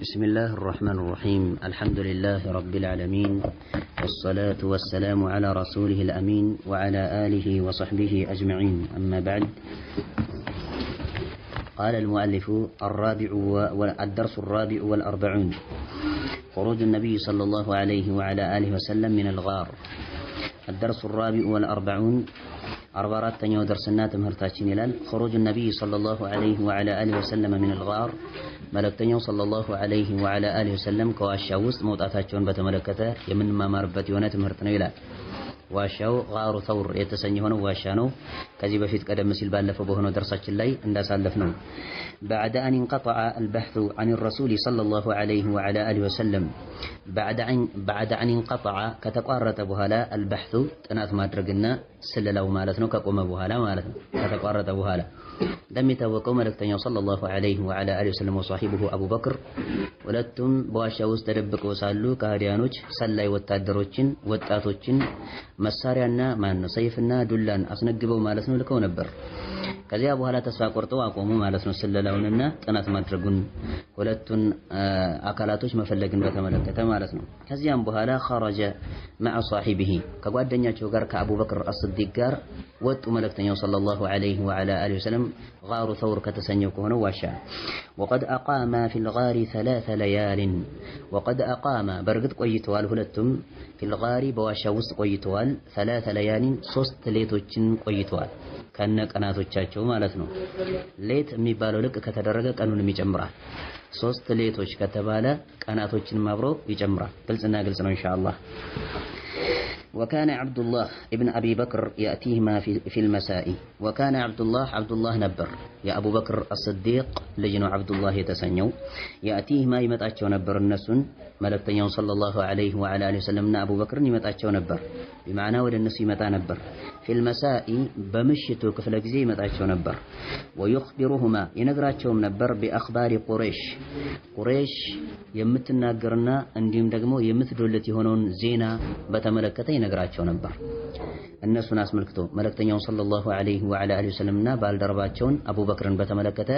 بسم الله الرحمن الرحيم. الحمد لله رب العالمين، والصلاة والسلام على رسوله الأمين وعلى آله وصحبه أجمعين. أما بعد، قال المؤلف: الدرس الرابع والأربعون، خروج النبي صلى الله عليه وعلى آله وسلم من الغار. الدرس الرابع والأربعون، 44ኛው ደርስና ትምህርታችን ይላል خروج النبي صلى الله عليه وعلى آله وسلم من الغار። መልእክተኛው ሰለላሁ ዐለይሂ ወዐላ አሊሂ ወሰለም ከዋሻው ውስጥ መውጣታቸውን በተመለከተ የምንማማርበት የሆነ ትምህርት ነው ይላል። ዋሻው ጋሩ ተውር የተሰኘ ሆነው ዋሻ ነው። ከዚህ በፊት ቀደም ሲል ባለፈው በሆነው ደርሳችን ላይ እንዳሳለፍ ነው። بعد أن انقطع البحث عن الرسول صلى الله عليه وعلى آله وسلم بعد أن انقطع ከተቋረጠ በኋላ البحث ጥናት ማድረግና ስለላው ማለት ነው። ከቆመ በኋላ ማለት ነው። ከተቋረጠ በኋላ እንደሚታወቀው መልእክተኛው ሰለላሁ ዐለይሂ ወዐላ አሊሂ ወሰለም ወሷሂቡሁ አቡበክር ሁለቱም በዋሻ ውስጥ ተደብቀው ሳሉ ከሃዲያኖች ሰላይ ወታደሮችን ወጣቶችን መሳሪያና ሰይፍና ዱላን አስነግበው ማለት ነው ልከው ነበር። ከዚያ በኋላ ተስፋ ቆርጠው አቆሙ ማለት ነው። ስለላውንና ጥናት ማድረጉን ሁለቱን አካላቶች መፈለግን በተመለከተ ማለት ነው። ከዚያም በኋላ خرج مع صاحبه ከጓደኛቸው ጋር ከአቡበክር አስዲቅ ጋር ወጡ መልእክተኛው ሰለላሁ ዐለይሂ ወዐላ አሊሂ ወሰለም ጋሩ ተውር ከተሰኘው ከሆነ ዋሻ። وقد أقام في الغار 3 ليال وقد أقام በርግጥ ቆይተዋል ሁለቱም في الغار በዋሻ ውስጥ ቆይተዋል 3 ليال 3 ሌቶችን ቆይተዋል ከነ ቀናቶቻቸው ማለት ነው። ሌት የሚባለው ልክ ከተደረገ ቀኑንም ይጨምራል። 3 ሌቶች ከተባለ ቀናቶችንም አብሮ ይጨምራል። ግልጽና ግልጽ ነው ኢንሻአላህ። وكان عبد الله ابن أبي بكر يأتيهما في المساء. وكان عبد الله نبر يا أبو بكر الصديق لجنو عبد الله يتسنيو يأتيهما يمتأتشو نبر النسون ملكتنيو صلى الله عليه وعلى آله وسلم أبو بكر يمتأتشو نبر بمعنى ود النس يمتأ نبر في المساء بمشتو كفل جزي يمتأتشو نبر ويخبرهما ينقراتشو نبر بأخبار قريش የምትናገርና እንዲሁም ደግሞ የምትዶለት የሆነውን ዜና በተመለከተ ይነግራቸው ነበር። እነሱን አስመልክቶ መልእክተኛውን ሰለላሁ ዐለይሂ ወዐላ አሊሂ ወሰለምና ባልደረባቸውን አቡበክርን በተመለከተ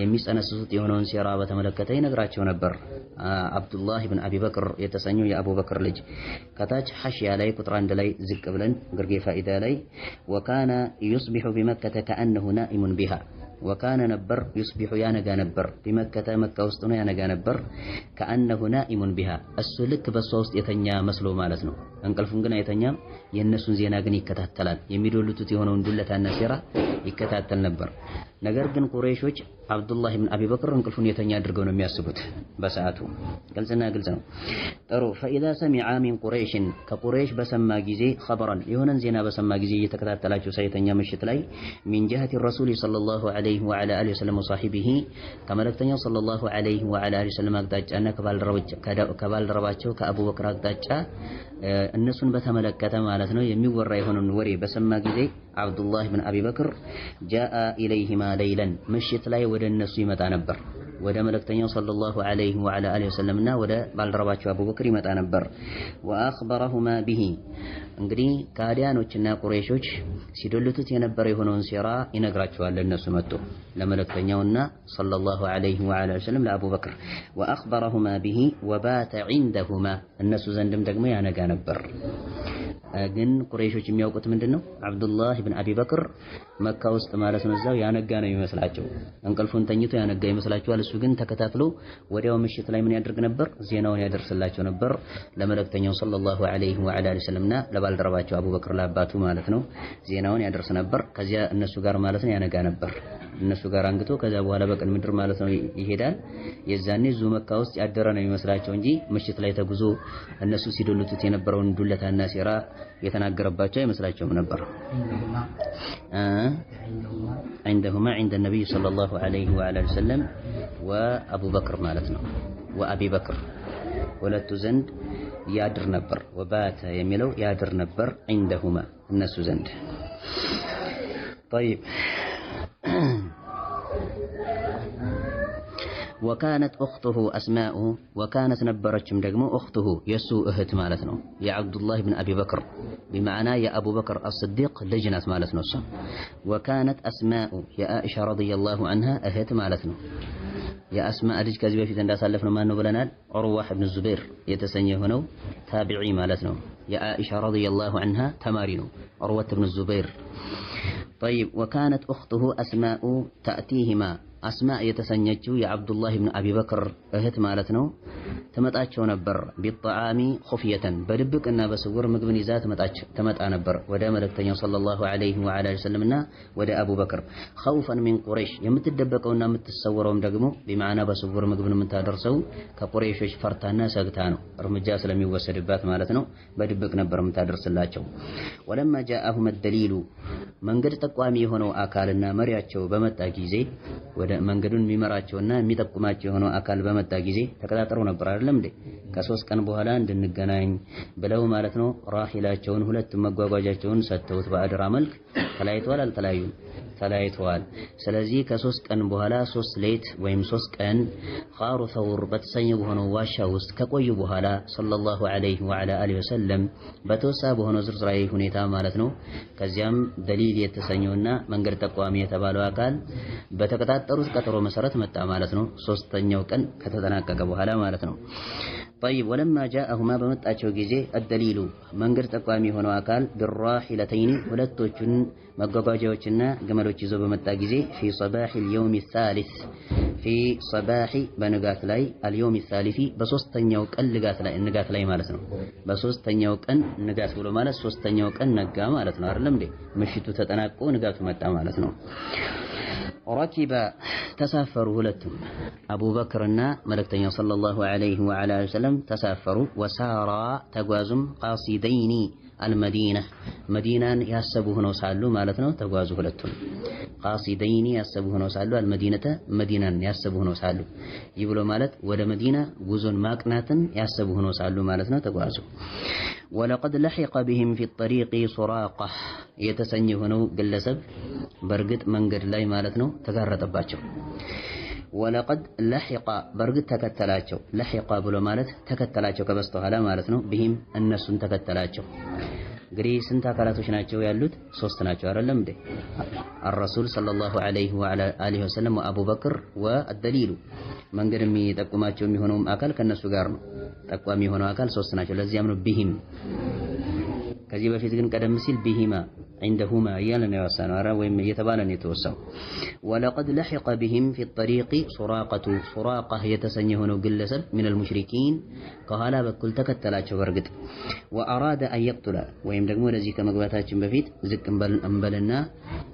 የሚጸነስሱት የሆነውን ሴራ በተመለከተ ይነግራቸው ነበር። አብዱላህ ኢብኑ አቢ በክር የተሰኘው የአቡበክር ልጅ ከታች ሐሽያ ላይ ቁጥር 1 ላይ ዝቅ ብለን ግርጌ ፋኢዳ ላይ وكان يصبح بمكة كأنه نائم بها وكان نبر يصبح يانغا نبر بمكة مكة ውስጥ ነው ያነጋ ነበር كأنه نائم بها እሱ ልክ በሷ ውስጥ የተኛ መስሎ ማለት ነው። እንቅልፉን ግን አይተኛም። የነሱን ዜና ግን ይከታተላል። የሚዶልቱት የሆነውን ዱለታና ሴራ ይከታተል ነበር። ነገር ግን ቁረይሾች አብዱላህ ኢብኑ አቢ በክር እንቅልፉን የተኛ አድርገው ነው የሚያስቡት በሰዓቱ። ግልጽና ግልጽ ነው። ጥሩ فإذا سمع من قريش ከቁረይሽ በሰማ ጊዜ خبرን የሆነን ዜና በሰማ ጊዜ እየተከታተላቸው ሳይተኛ ምሽት ላይ من جهة الرسول صلى الله عليه وعلى آله وسلم وصاحبه ከመልእክተኛው ሰለላሁ ዐለይሂ ወዐላ አሊሂ ወሰለም አቅጣጫና ከባልደረባቸው ከአቡበክር አቅጣጫ እነሱን በተመለከተ ማለት ነው የሚወራ የሆነውን ወሬ በሰማ ጊዜ አብዱላህ ኢብኑ አቢ በክር جاء إليهما ليلا ምሽት ላይ ወደ እነሱ ይመጣ ነበር። ወደ መልእክተኛው ሰለላሁ ዐለይሂ ወዐላ አሊሂ ወሰለምና ወደ ባልደረባቸው አቡበክር ይመጣ ነበር። وأخبرهما به እንግዲህ ካዲያኖችና ቁረይሾች ሲዶልቱት የነበረ የሆነውን ሴራ ይነግራቸዋል። ለነሱ መጥቶ ለመልእክተኛውና ሰለላሁ ዐለይሂ ወዐላ ወሰለም ለአቡበክር وأخبرهما به وبات عندهما እነሱ ዘንድም ደግሞ ያነጋ ነበር። ግን ቁረይሾች የሚያውቁት ምንድነው? አብዱላህ ኢብኑ አቢ በክር መካ ውስጥ ማለት ነው እዛው ያነጋ ነው የሚመስላቸው። እንቅልፉን ተኝቶ ያነጋ ይመስላቸዋል። እሱ ግን ተከታትሎ ወዲያው ምሽት ላይ ምን ያደርግ ነበር? ዜናውን ያደርስላቸው ነበር ለመልእክተኛው ሰለላሁ ዐለይሂ ወዐላ አሊሂ ወሰለምና ለባልደረባቸው አቡበክር ለአባቱ ማለት ነው ዜናውን ያደርስ ነበር። ከዚያ እነሱ ጋር ማለት ነው ያነጋ ነበር። እነሱ ጋር አንግቶ ከዛ በኋላ በቀን ምድር ማለት ነው ይሄዳል። የዛኔ ዙ መካ ውስጥ ያደረ ነው የሚመስላቸው እንጂ ምሽት ላይ ተጉዞ እነሱ ሲዶልቱት የነበረውን ዱለታና ሴራ የተናገረባቸው አይመስላቸውም ነበር። عندهما عند النبي صلى الله عليه وعلى وسلم وأبو بكر ማለት ነው وأبي بكر ሁለቱ ዘንድ ያድር ነበር። ወባተ የሚለው ያድር ነበር عندهما እነሱ ዘንድ። طيب وكانت أخته أسماء وكانت نبرتشم دقمو أخته يسو أهت مالتنا يا عبد الله بن أبي بكر بمعنى يا أبو بكر الصديق لجنة مالتنا وكانت أسماء يا عائشة رضي الله عنها أهت مالتنا يا أسماء أرج كذبة في تنداس ألفنا ما نبلنا عروة بن الزبير يتسنيه هنا تابعي مالتنا يا عائشة رضي الله عنها تمارين عروة بن الزبير طيب وكانت أخته أسماء تأتيهما أسماء يتسنيجو يا عبد الله بن أبي بكر أهت مالتنا تمتأتشو نبر بالطعام خفية بدبك أنها بسور مقبن ذات تمتأ نبر ودا ملكتين صلى الله عليه وعلى وسلمنا ودا أبو بكر خوفا من قريش يمتدبكوا أنها متتصورهم دقمو بمعنى بسور مقبن من تدرسو كقريش فرتانا ساقتانو رمجاس لم يوسدبات مالتنا بدبك نبر من تدرس اللاتشو ولما جاءهم الدليل من قد تقوامي هنا أكالنا مرياتشو بمتاكيزي መንገዱን የሚመራቸውና የሚጠቁማቸው ሆኖ አካል በመጣ ጊዜ ተከታተሩ ነበር አይደለም እንዴ ከ3 ቀን በኋላ እንድንገናኝ ብለው ማለት ነው ራሂላቸውን ሁለቱም መጓጓዣቸውን ሰጥተውት በአድራ መልክ ተለያይተዋል አልተለያዩም ተለያይተዋል ስለዚህ ከ3 ቀን በኋላ 3 ሌት ወይም 3 ቀን ኻሩ ተውር በተሰኘው ሆኖ ዋሻ ውስጥ ከቆዩ በኋላ ሰለላሁ ዐለይሂ ወዐላ አሊሂ ወሰለም በተወሳ በሆነ ዝርዝራዊ ሁኔታ ማለት ነው ከዚያም ደሊል የተሰኘውና መንገድ ጠቋሚ የተባለው አካል በተከታተሩት ቀጠሮ መሰረት መጣ ማለት ነው ሶስተኛው ቀን ከተጠናቀቀ በኋላ ማለት ነው طيب ولما جاءهما بمطاچو ጊዜ الدليل መንገድ ጠቋሚ ሆነው አካል بالراحلتين ሁለቶቹን መጓጓዣዎችና ግመሎች ይዞ በመጣ ጊዜ في صباح اليوم الثالث في صباح በንጋት ላይ اليوم الثالث በሶስተኛው ቀን ንጋት ላይ ማለት ነው በሶስተኛው ቀን ንጋት ብሎ ማለት ሶስተኛው ቀን ነጋ ማለት ነው አይደለም እንዴ ምሽቱ ተጠናቆ ንጋቱ መጣ ማለት ነው ركب تسافروا هلتم أبو بكرنا ملكتنا صلى الله عليه وعلى وسلم تسافروا وسارا تجوازم قاصدين المدينة مدينة يحسبوه نوسالو مالتنا تجوازوا هلتم قاصدين يحسبوه نوسالو المدينة مدينة يحسبوه نوسالو يقولوا مالت ولا مدينة جزء ماكناتن يحسبوه نوسالو مالتنا تجوازوا ولقد لحق بهم في الطريق سراقة يتسنيه نو قلسب برقد منقر لاي مالتنا تقرطباتشو ولقد لحق برقد تكتلاتشو لحق بلو مالت تكتلاتشو كبستوها لا مالتنا بهم الناس تكتلاتشو قري سنتا كالاتوش ناتشو يالوت صوست ناتشو أرلم دي الرسول صلى الله عليه وعلى آله وسلم وأبو بكر والدليل من قرمي تقوماتشو ميهونهم أكل كالنسو قارنو تقوى ميهونو أكل صوست ناتشو لازي يمنو بهم كذي بفيت قدم مسيل بهما عندهما يالنا يوسانو أرى ويم يتبالن يتوسو ولقد لحق بهم في الطريق سراقة يتسنيهون قلسل من المشركين قهلا بكل تكتلاتشو برقد وأراد أن يقتل ويم دقمو لزيك مقباتاتشن بفيت زك انبلنا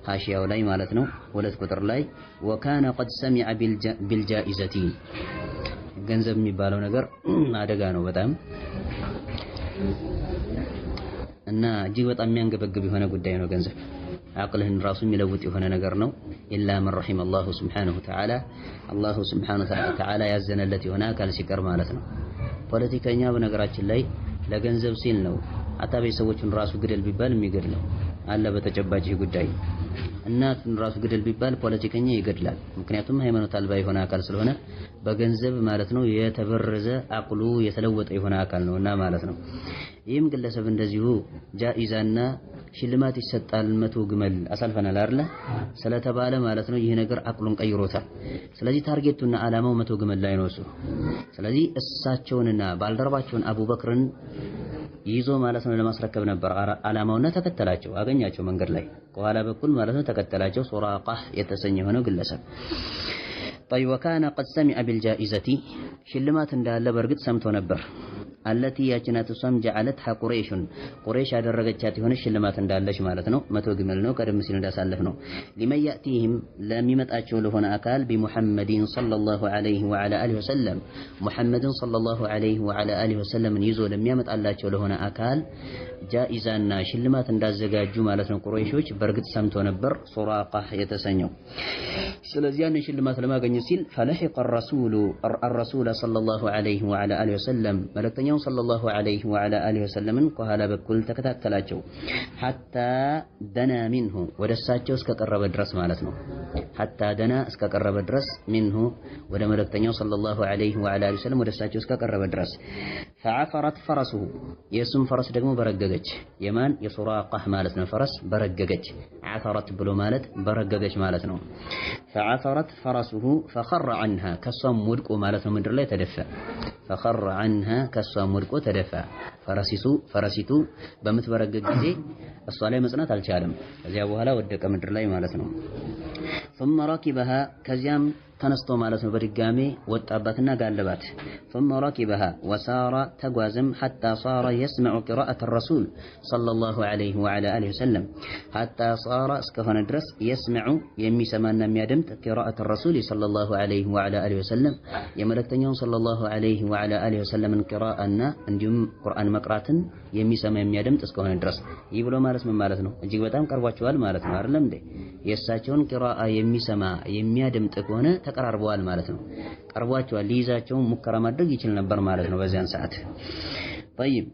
هاشيا ولاي مالتنو ولد كتر لاي وكان قد سمع بالجائزة ገንዘብ የሚባለው ነገር አደጋ ነው በጣም እና እጅግ በጣም የሚያንገበግብ የሆነ ጉዳይ ነው ገንዘብ አቅልህን ራሱ የሚለውጥ የሆነ ነገር ነው ኢላ መን ረሒመ አላሁ ሱብሓነሁ ወተዓላ አላሁ ሱብሓነሁ ወተዓላ ያዘነለት የሆነ አካል ሲቀር ማለት ነው ፖለቲከኛ በነገራችን ላይ ለገንዘብ ሲል ነው አታበይ ሰዎችን ራሱ ግደል ቢባል የሚገድል ነው አለ በተጨባጭ ጉዳይ እናቱን ራሱ ግደል ቢባል ፖለቲከኛ ይገድላል ምክንያቱም ሃይማኖት አልባ የሆነ አካል ስለሆነ በገንዘብ ማለት ነው የተበረዘ አቅሉ የተለወጠ የሆነ አካል ነውና ማለት ነው ይህም ግለሰብ እንደዚሁ ጃኢዛና ሽልማት ይሰጣል 100 ግመል አሳልፈናል አይደል ስለተባለ ማለት ነው ይሄ ነገር አቅሉን ቀይሮታል ስለዚህ ታርጌቱና አላማው 100 ግመል ላይ ነው እሱ ስለዚህ እሳቸውንና ባልደረባቸውን አቡበክርን ይዞ ማለት ነው ለማስረከብ ነበር አላማውና ተከተላቸው አገኛቸው መንገድ ላይ ከኋላ በኩል ማለት ነው ተከተላቸው ሱራቃህ የተሰኘ ሆነው ግለሰብ طيب وكان قد سمع بالجائزة ሽልማት እንዳለ በርግጥ ሰምቶ ነበር التي ያችናት እሷም جعلتها قريش ያደረገቻት የሆነ ሽልማት እንዳለች ማለት ነው 100 ግመል ነው ቀደም ሲል እንዳሳለፍ ነው لمن يأتيهم ለሚመጣቸው ለሆነ አካል بمحمد صلى الله عليه وعلى اله وسلم محمد صلى الله عليه وعلى اله وسلم ይዞ ለሚያመጣላቸው ለሆነ አካል ጃኢዛና ሽልማት እንዳዘጋጁ ማለት ነው ቁረይሾች በርግጥ ሰምቶ ነበር ሱራቃህ የተሰኘው ስለዚህ ያን ሽልማት ለማግኘት ሲል فلحق الرسول صلى الله عليه وعلى اله وسلم መልእክተኛው ملكتنيو صلى الله عليه وعلى آله وسلم قال بكل تكتاكلاچو حتى دنا منه ودساچو اسك قرب درس معناتنو حتى دنا اسك قرب درس منه ود ملكتنيو صلى الله عليه وعلى آله وسلم ودساچو اسك قرب درس فعفرت فرسه يسم فرس ደግሞ በረገገች የማን የሱራቃህ ማለት ነው فرس በረገገች عثرت ብሎ ማለት በረገገች ማለት ነው فعثرت فرسه فخر عنها كسم ወድቆ ማለት ነው ምድር ላይ ተደፋ فخر عنها كسم ወድቆ ተደፋ ፈረሲቱ በምትበረገግ ጊዜ እሷ ላይ መጽናት አልቻለም ከዚያ በኋላ ወደቀ ምድር ላይ ማለት ነው ثم ركبها ከዚያም ተነስቶ ማለት ነው በድጋሜ ወጣባትና ጋለባት ثم ركبها وسار تغازم حتى صار يسمع قراءة الرسول صلى الله عليه وعلى آله وسلم حتى صار እስከሆነ ድረስ يسمع የሚሰማና የሚያደምጥ قراءة الرسول صلى الله عليه وعلى آله وسلم የመለክተኛው صلى الله عليه وعلى آله وسلم قراءና እንዲሁም ቁርአን መቅራትን የሚሰማ የሚያደምጥ እስከሆነ ድረስ ይህ ብሎ ማለት ምን ማለት ነው እጅግ በጣም ቀርቧቸዋል ማለት ነው አይደለም እንዴ የእሳቸውን ቂራአ የሚሰማ የሚያደምጥ ከሆነ ተቀራርበዋል ማለት ነው ቀርቧቸዋል ሊይዛቸው ሙከራ ማድረግ ይችል ነበር ማለት ነው በዚያን ሰዓት طيب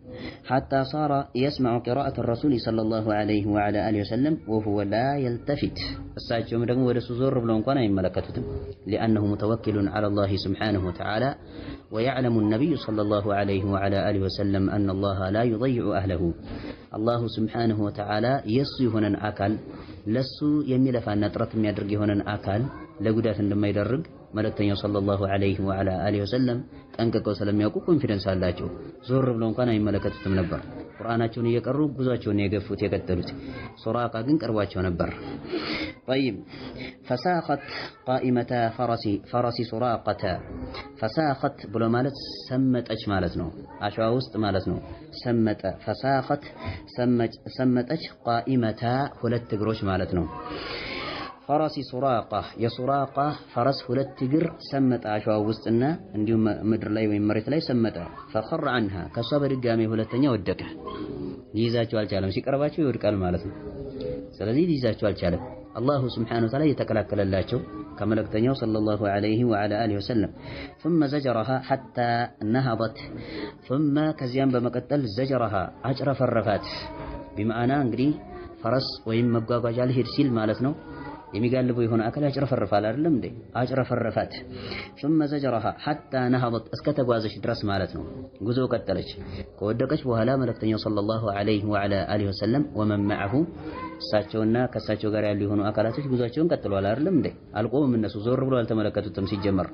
حتى صار يسمع قراءة الرسول صلى الله عليه وعلى آله وسلم وهو لا يلتفت እሳቸውም ደግሞ ወደሱ ዞር ብለው እንኳን አይመለከቱትም لأنه متوكل على الله سبحانه وتعالى ويعلم النبي صلى الله عليه وعلى آله وسلم أن الله لا يضيع أهله الله سبحانه وتعالى يسو يهونن አካል ለሱ የሚለፋና ጥረት የሚያደርግ የሆነን አካል ለጉዳት እንደማይደርግ መልእክተኛው ሰለላሁ ዐለይሂ ወዐላ አሊሂ ወሰለም ጠንቅቀው ስለሚያውቁ ኮንፊደንስ አላቸው ዞር ብለው እንኳን አይመለከቱትም ነበር ቁርአናቸውን እየቀሩ ጉዟቸውን የገፉት የቀጠሉት ሱራቃ ግን ቀርቧቸው ነበር طيب فساخت قائمة فرس سراقة فساخت ብሎ ማለት ሰመጠች ማለት ነው አሸዋ ውስጥ ማለት ነው ሰመጠ فساخت ሰመጠች قائمة ሁለት እግሮች ማለት ነው فرس سراقة የሱራቃ ፈረስ ሁለት እግር ሰመጠ አሸዋ ውስጥና እንዲሁም ምድር ላይ ወይም መሬት ላይ ሰመጠ فخر عنها ከሷ በድጋሚ ሁለተኛ ወደቀ ሊይዛቸው አልቻለም ሲቀርባቸው ይወድቃል ማለት ነው ስለዚህ ሊይዛቸው አልቻለም አላሁ ሱብሓነሁ ወተዓላ የተከላከለላቸው ከመልእክተኛው ሰለላሁ ዐለይሂ ወዐላ አሊሂ ወሰለም ثم زجرها حتى نهضت ثم ከዚያም በመቀጠል زجرها አጭረፈረፋት بمعنى እንግዲህ ፈረስ ወይም መጓጓዣ ሊሄድ ሲል ማለት ነው የሚጋልበው የሆነ አካል ያጭረፈረፋል አይደለም እንዴ አጭረፈረፋት ثم زجرها حتى نهضت እስከተጓዘች ድረስ ማለት ነው ጉዞ ቀጠለች ከወደቀች በኋላ መልእክተኛው ሰለላሁ ዐለይሂ ወዐላ አሊሂ ወሰለም ومن معه እሳቸውና ከእሳቸው ጋር ያሉ የሆኑ አካላቶች ጉዟቸውን ቀጥለዋል አይደለም እንዴ አልቆምም እነሱ ዞር ብለው አልተመለከቱትም ሲጀመር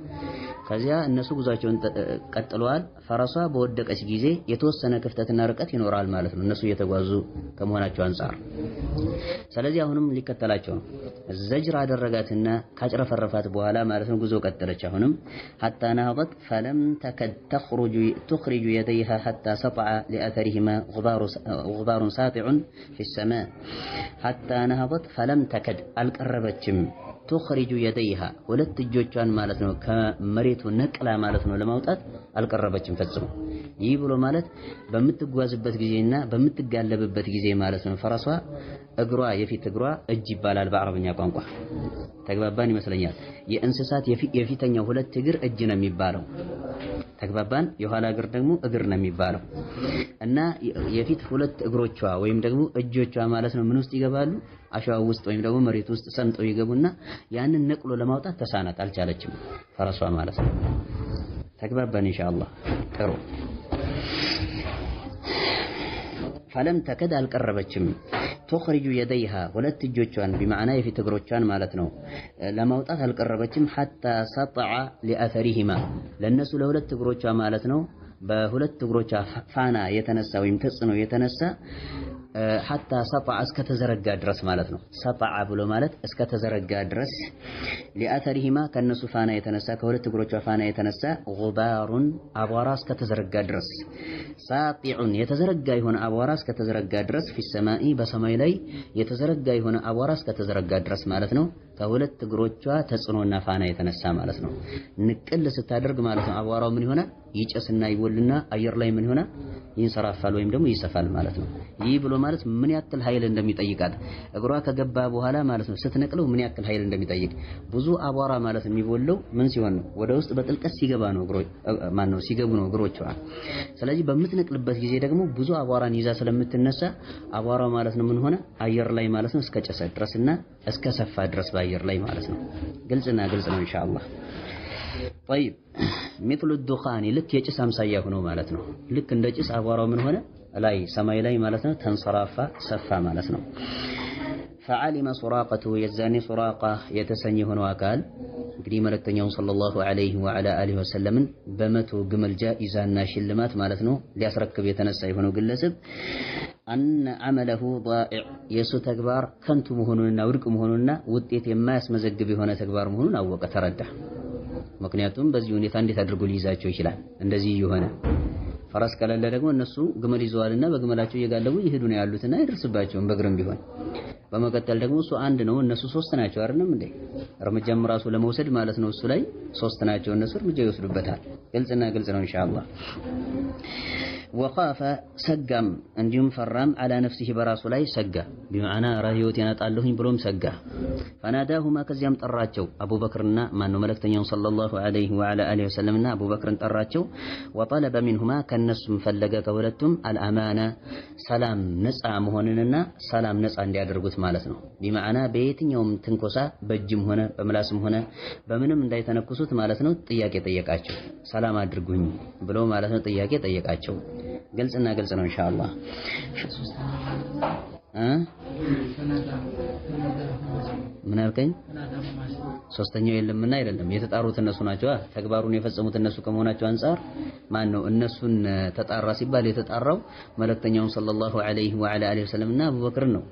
ከዚያ እነሱ ጉዟቸውን ቀጥለዋል ፈረሷ በወደቀች ጊዜ የተወሰነ ክፍተትና ርቀት ይኖራል ማለት ነው እነሱ እየተጓዙ ከመሆናቸው አንፃር ስለዚህ አሁንም ሊከተላቸው ነው ዘጅር አደረጋትና ካጭረፈረፋት በኋላ ማለት ነው ጉዞ ቀጠለች አሁንም حتى نهضت فلم تكد تخرج يديها حتى سطع لأثرهما غبار ساطع في السماء حتى نهضت فلم تكد القربتشم تخرج يديها ሁለት እጆቿን ማለት ነው ከመሬቱ ነቅላ ማለት ነው ለማውጣት አልቀረበችም ፈጽሞ ይህ ብሎ ማለት በምትጓዝበት ጊዜና በምትጋለብበት ጊዜ ማለት ነው ፈረሷ እግሯ የፊት እግሯ እጅ ይባላል በአረብኛ ቋንቋ ተግባባን ይመስለኛል የእንስሳት የፊተኛው ሁለት እግር እጅ ነው የሚባለው ተግባባን የኋላ እግር ደግሞ እግር ነው የሚባለው እና የፊት ሁለት እግሮቿ ወይም ደግሞ እጆቿ ማለት ነው ምን ውስጥ ይገባሉ አሸዋ ውስጥ ወይም ደግሞ መሬት ውስጥ ሰምጠው ይገቡና ያንን ነቅሎ ለማውጣት ተሳናት አልቻለችም ፈረሷ ማለት ነው ተግባባን ኢንሻአላህ ጥሩ فلم تكد القربچم تخرج يديها ሁለት እጆቿን بمعنى የፊት እግሮቿን ማለት ነው ለማውጣት አልቀረበችም حتى سطع لأثرهما ለነሱ ለሁለት እግሮቿ ማለት ነው በሁለት እግሮቿ ፋና የተነሳ ወይም ተጽኖ የተነሳ حتى سطع እስከተዘረጋ ድረስ ማለት ነው سطع ብሎ ማለት እስከተዘረጋ ድረስ لأثرهما ከነሱ ፋና የተነሳ ከሁለት እግሮቿ ፋና የተነሳ غبار አቧራ እስከተዘረጋ ድረስ ساطع የተዘረጋ የሆነ አቧራ እስከተዘረጋ ድረስ في السماء በሰማይ ላይ የተዘረጋ የሆነ አቧራ እስከተዘረጋ ድረስ ማለት ነው ከሁለት እግሮቿ ተጽዕኖና ፋና የተነሳ ማለት ነው። ንቅል ስታደርግ ማለት ነው አቧራው ምን ይሆናል? ይጨስና ይወልና አየር ላይ ምን ይሆናል? ይንሰራፋል ወይም ደግሞ ይሰፋል ማለት ነው። ይህ ብሎ ማለት ምን ያክል ኃይል እንደሚጠይቃት እግሯ ከገባ በኋላ ማለት ነው ስትነቅለው ምን ያክል ኃይል እንደሚጠይቅ ብዙ አቧራ ማለት የሚወለው ምን ሲሆን ነው? ወደ ውስጥ በጥልቀት ሲገባ ነው ሲገቡ ነው እግሮቿ። ስለዚህ በምትነቅልበት ጊዜ ደግሞ ብዙ አቧራን ይዛ ስለምትነሳ አቧራው ማለት ነው ምን ሆነ? አየር ላይ ማለት ነው እስከ ጨሰ ድረስና እስከ ሰፋ ድረስ በአየር ላይ ማለት ነው። ግልጽና ግልጽ ነው ኢንሻአላህ። طيب مثل الدخان ልክ የጭስ አምሳያ ሆኖ ማለት ነው። ልክ እንደ ጭስ አቧራው ምን ሆነ? ላይ ሰማይ ላይ ማለት ነው ተንሰራፋ ሰፋ ማለት ነው። فعلم سراقة يزاني سراقة يتسني هنا وقال እንግዲህ መልእክተኛው ሰለላሁ ዐለይሂ ወዐላ አሊሂ ወሰለም በመቶ ግመል ጃኢዛና ሽልማት ማለት ነው ሊያስረክብ የተነሳ የሆነው ግለሰብ አነ ዐመለሁ ضائع የሱ ተግባር ከንቱ መሆኑንና ውድቅ መሆኑንና ውጤት የማያስመዘግብ የሆነ ተግባር መሆኑን አወቀ ተረዳ። ምክንያቱም በዚህ ሁኔታ እንዴት አድርጎ ሊይዛቸው ይችላል? እንደዚህ የሆነ ፈረስ ከሌለ ደግሞ እነሱ ግመል ይዘዋልና በግመላቸው እየጋለቡ ይሄዱ ነው ያሉትና አይደርስባቸውም በእግርም ቢሆን። በመቀጠል ደግሞ እሱ አንድ ነው እነሱ ሶስት ናቸው አይደለም እንዴ? እርምጃም ራሱ ለመውሰድ ማለት ነው እሱ ላይ ሶስት ናቸው እነሱ እርምጃ ይወስዱበታል። ግልጽና ግልጽ ነው ኢንሻአላህ። ወኻፈ ሰጋም እንዲሁም ፈራም አላ ነፍሲሂ በራሱ ላይ ሰጋ ቢማዕና ራህዮት ያናጣለሁኝ ብሎም ሰጋ። ፈናዳሁማ ከዚያም ጠራቸው አቡበክርና ማነው መልእክተኛው ሰለላሁ ዐለይሂ ወዐላ አሊሂ ወሰለምና አቡበክርን ጠራቸው። ወጠለበ ሚንሁማ ከነሱም ፈለገ ከሁለቱም አልአማና ሰላም ነፃ መሆንንና ሰላም ነፃ እንዲያደርጉት ማለት ነው። ቢማዕና በየትኛውም ትንኮሳ በእጅም ሆነ በምላስም ሆነ በምንም እንዳይተነኩሱት ማለት ነው ጥያቄ ጠየቃቸው። ሰላም አድርጉኝ ብሎ ማለት ነው ጥያቄ ጠየቃቸው። ግልጽና ግልጽ ነው ኢንሻአላህ። ምን አልከኝ? ሶስተኛው የለምና አይደለም የተጣሩት እነሱ ናቸው። ተግባሩን የፈጸሙት እነሱ ከመሆናቸው አንፃር ማን ነው እነሱን ተጣራ ሲባል የተጣራው መልእክተኛውን ሰለላሁ ዐለይሂ ወዐላ አሊሂ ወሰለምና አቡበክር ነው።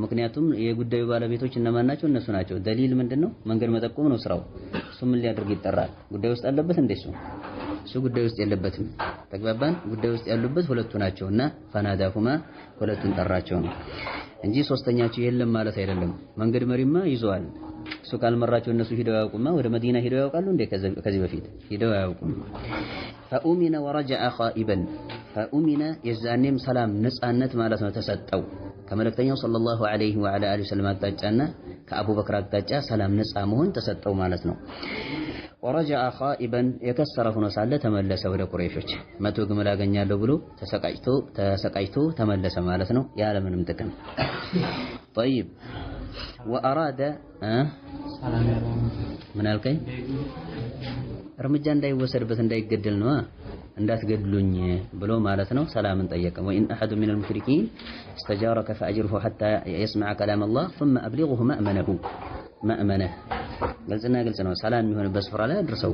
ምክንያቱም የጉዳዩ ባለቤቶች እነማን ናቸው? እነሱ ናቸው። ደሊል ምንድነው? መንገድ መጠቆም ነው ስራው። እሱ ምን ሊያደርግ ይጠራል? ጉዳይ ውስጥ አለበት እንደሱ እሱ ጉዳይ ውስጥ የለበትም። ተግባባን? ጉዳይ ውስጥ ያሉበት ሁለቱ ናቸውና ፈናዳሁማ ሁለቱን ጠራቸው ነው እንጂ ሶስተኛቸው የለም ማለት አይደለም። መንገድ መሪማ ይዘዋል። እሱ ካልመራቸው እነሱ ሂደው ያውቁማ ወደ መዲና ሂደው ያውቃሉ እንዴ? ከዚህ በፊት ሂደው ያውቁም። ፈኡሚነ ወረጀዐ ኻኢበን ፈኡሚነ የዛኔም ሰላም ነፃነት ማለት ነው ተሰጠው ከመልእክተኛው ሰለላሁ ዐለይሂ ወዐላ አሊሂ ወሰለም አቅጣጫና ከአቡበክር አቅጣጫ ሰላም ነፃ መሆን ተሰጠው ማለት ነው። ወረጀዐ ኻኢበን የከሰረ ሆኖ ሳለ ተመለሰ ወደ ቁረይሾች። መቶ ግመል አገኛለሁ ብሎ ተሰቃይቶ ተመለሰ ማለት ነው ያለምንም ጥቅም። طيب ወአራደ ምን አልከኝ? እርምጃ እንዳይወሰድበት እንዳይገደል ነው እንዳትገድሉኝ ብሎ ማለት ነው ሰላምን ጠየቀ። ወኢን አሐዱ ሚነል ሙሽሪኪን استجارك فأجره حتى يسمع كلام الله ثم أبلغه مأمنه ግልጽና ግልጽ ነው። ሰላም የሚሆንበት ስፍራ ላይ አድርሰው።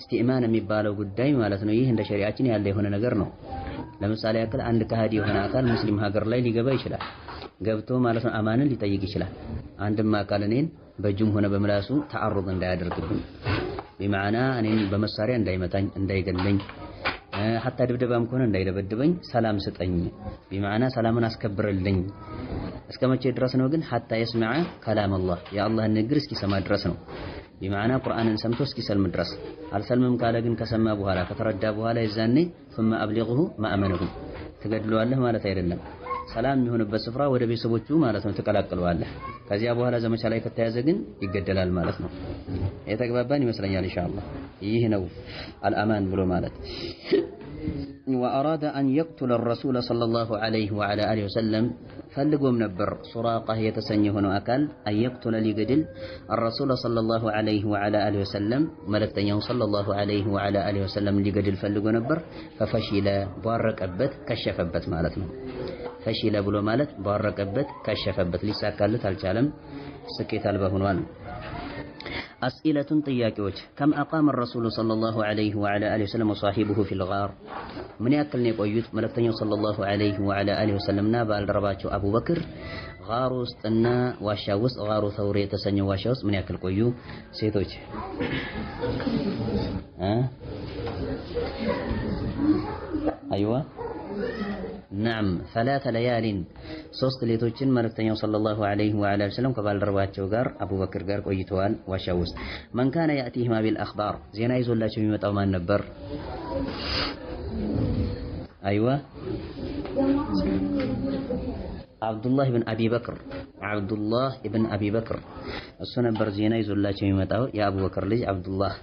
እስቲእማን የሚባለው ጉዳይ ማለት ነው ይህ እንደ ሸሪዓችን ያለ የሆነ ነገር ነው። ለምሳሌ ያክል አንድ ከሃዲ የሆነ አካል ሙስሊም ሀገር ላይ ሊገባ ይችላል። ገብቶ ማለት ነው አማንን ሊጠይቅ ይችላል። አንድም አካል እኔን በእጁም ሆነ በምላሱ ተዓሩድ እንዳያደርግብኝ ቢማዕና እኔን በመሳሪያ እንዳይመታኝ እንዳይገለኝ ሐታ ድብደባም ከሆነ እንዳይደበድበኝ ሰላም ስጠኝ ቢማዕና ሰላምን አስከብርልኝ። እስከ መቼ ድረስ ነው ግን? ሐታ የስመዐ ከላም አላህ የአላህን ንግግር እስኪሰማ ድረስ ነው። ቢማዕና ቁርአንን ሰምቶ እስኪሰልም ድረስ። አልሰልምም ካለ ግን ከሰማ በኋላ ከተረዳ በኋላ የዛኔ ثم أبلغه مأمنه ትገድለዋለህ ማለት አይደለም። ሰላም የሚሆንበት ስፍራ ወደ ቤተሰቦቹ ማለት ነው ትቀላቅለዋለህ። ከዚያ በኋላ ዘመቻ ላይ ከተያዘ ግን ይገደላል ማለት ነው። የተግባባን ይመስለኛል ኢንሻአላህ። ይህ ነው አልአማን ብሎ ማለት። وأراد أن يقتل الرسول صلى الله عليه وعلى آله وسلم ፈልጎም ነበር ሱራቃ የተሰኘ ሆኖ አካል أن يقتل ሊገድል الرسول صلى الله عليه وعلى آله وسلم መልእክተኛው صلى الله عليه وعلى آله وسلم ሊገድል ፈልጎ ነበር። ففشل ባረቀበት ከሸፈበት ማለት ነው። ፈሺለ ብሎ ማለት ባረቀበት ከሸፈበት ሊሳካለት አልቻለም። ስኬት አልባ ሆኗል። አስኢለቱን ጥያቄዎች ከም አቃመ الرسول صلى الله عليه وعلى آله وسلم وصاحبه في الغار ምን ያክል ነው የቆዩት መልእክተኛው صلى الله عليه وعلى آله وسلمና ባልደረባቸው አቡበክር ጋር ውስጥና ዋሻ ውስጥ ጋሩ ተውሪ የተሰኘው ዋሻ ውስጥ ምን ያክል ቆዩ? ሴቶች አይዋ نعم 3 ليال 3 ليلቶችን መልእክተኛው ሰለላሁ ዐለይሂ ወአለይሂ ወሰለም ከባልደረባቸው ጋር አቡበክር ጋር ቆይተዋል ዋሻው ውስጥ من كان يأتيهما بالأخبار ዜና ይዞላቸው የሚመጣው ማን ነበር አይዋ አብዱላህ ኢብን አቢ በክር እሱ ነበር ዜና ይዞላቸው የሚመጣው የአቡበክር ልጅ አብዱላህ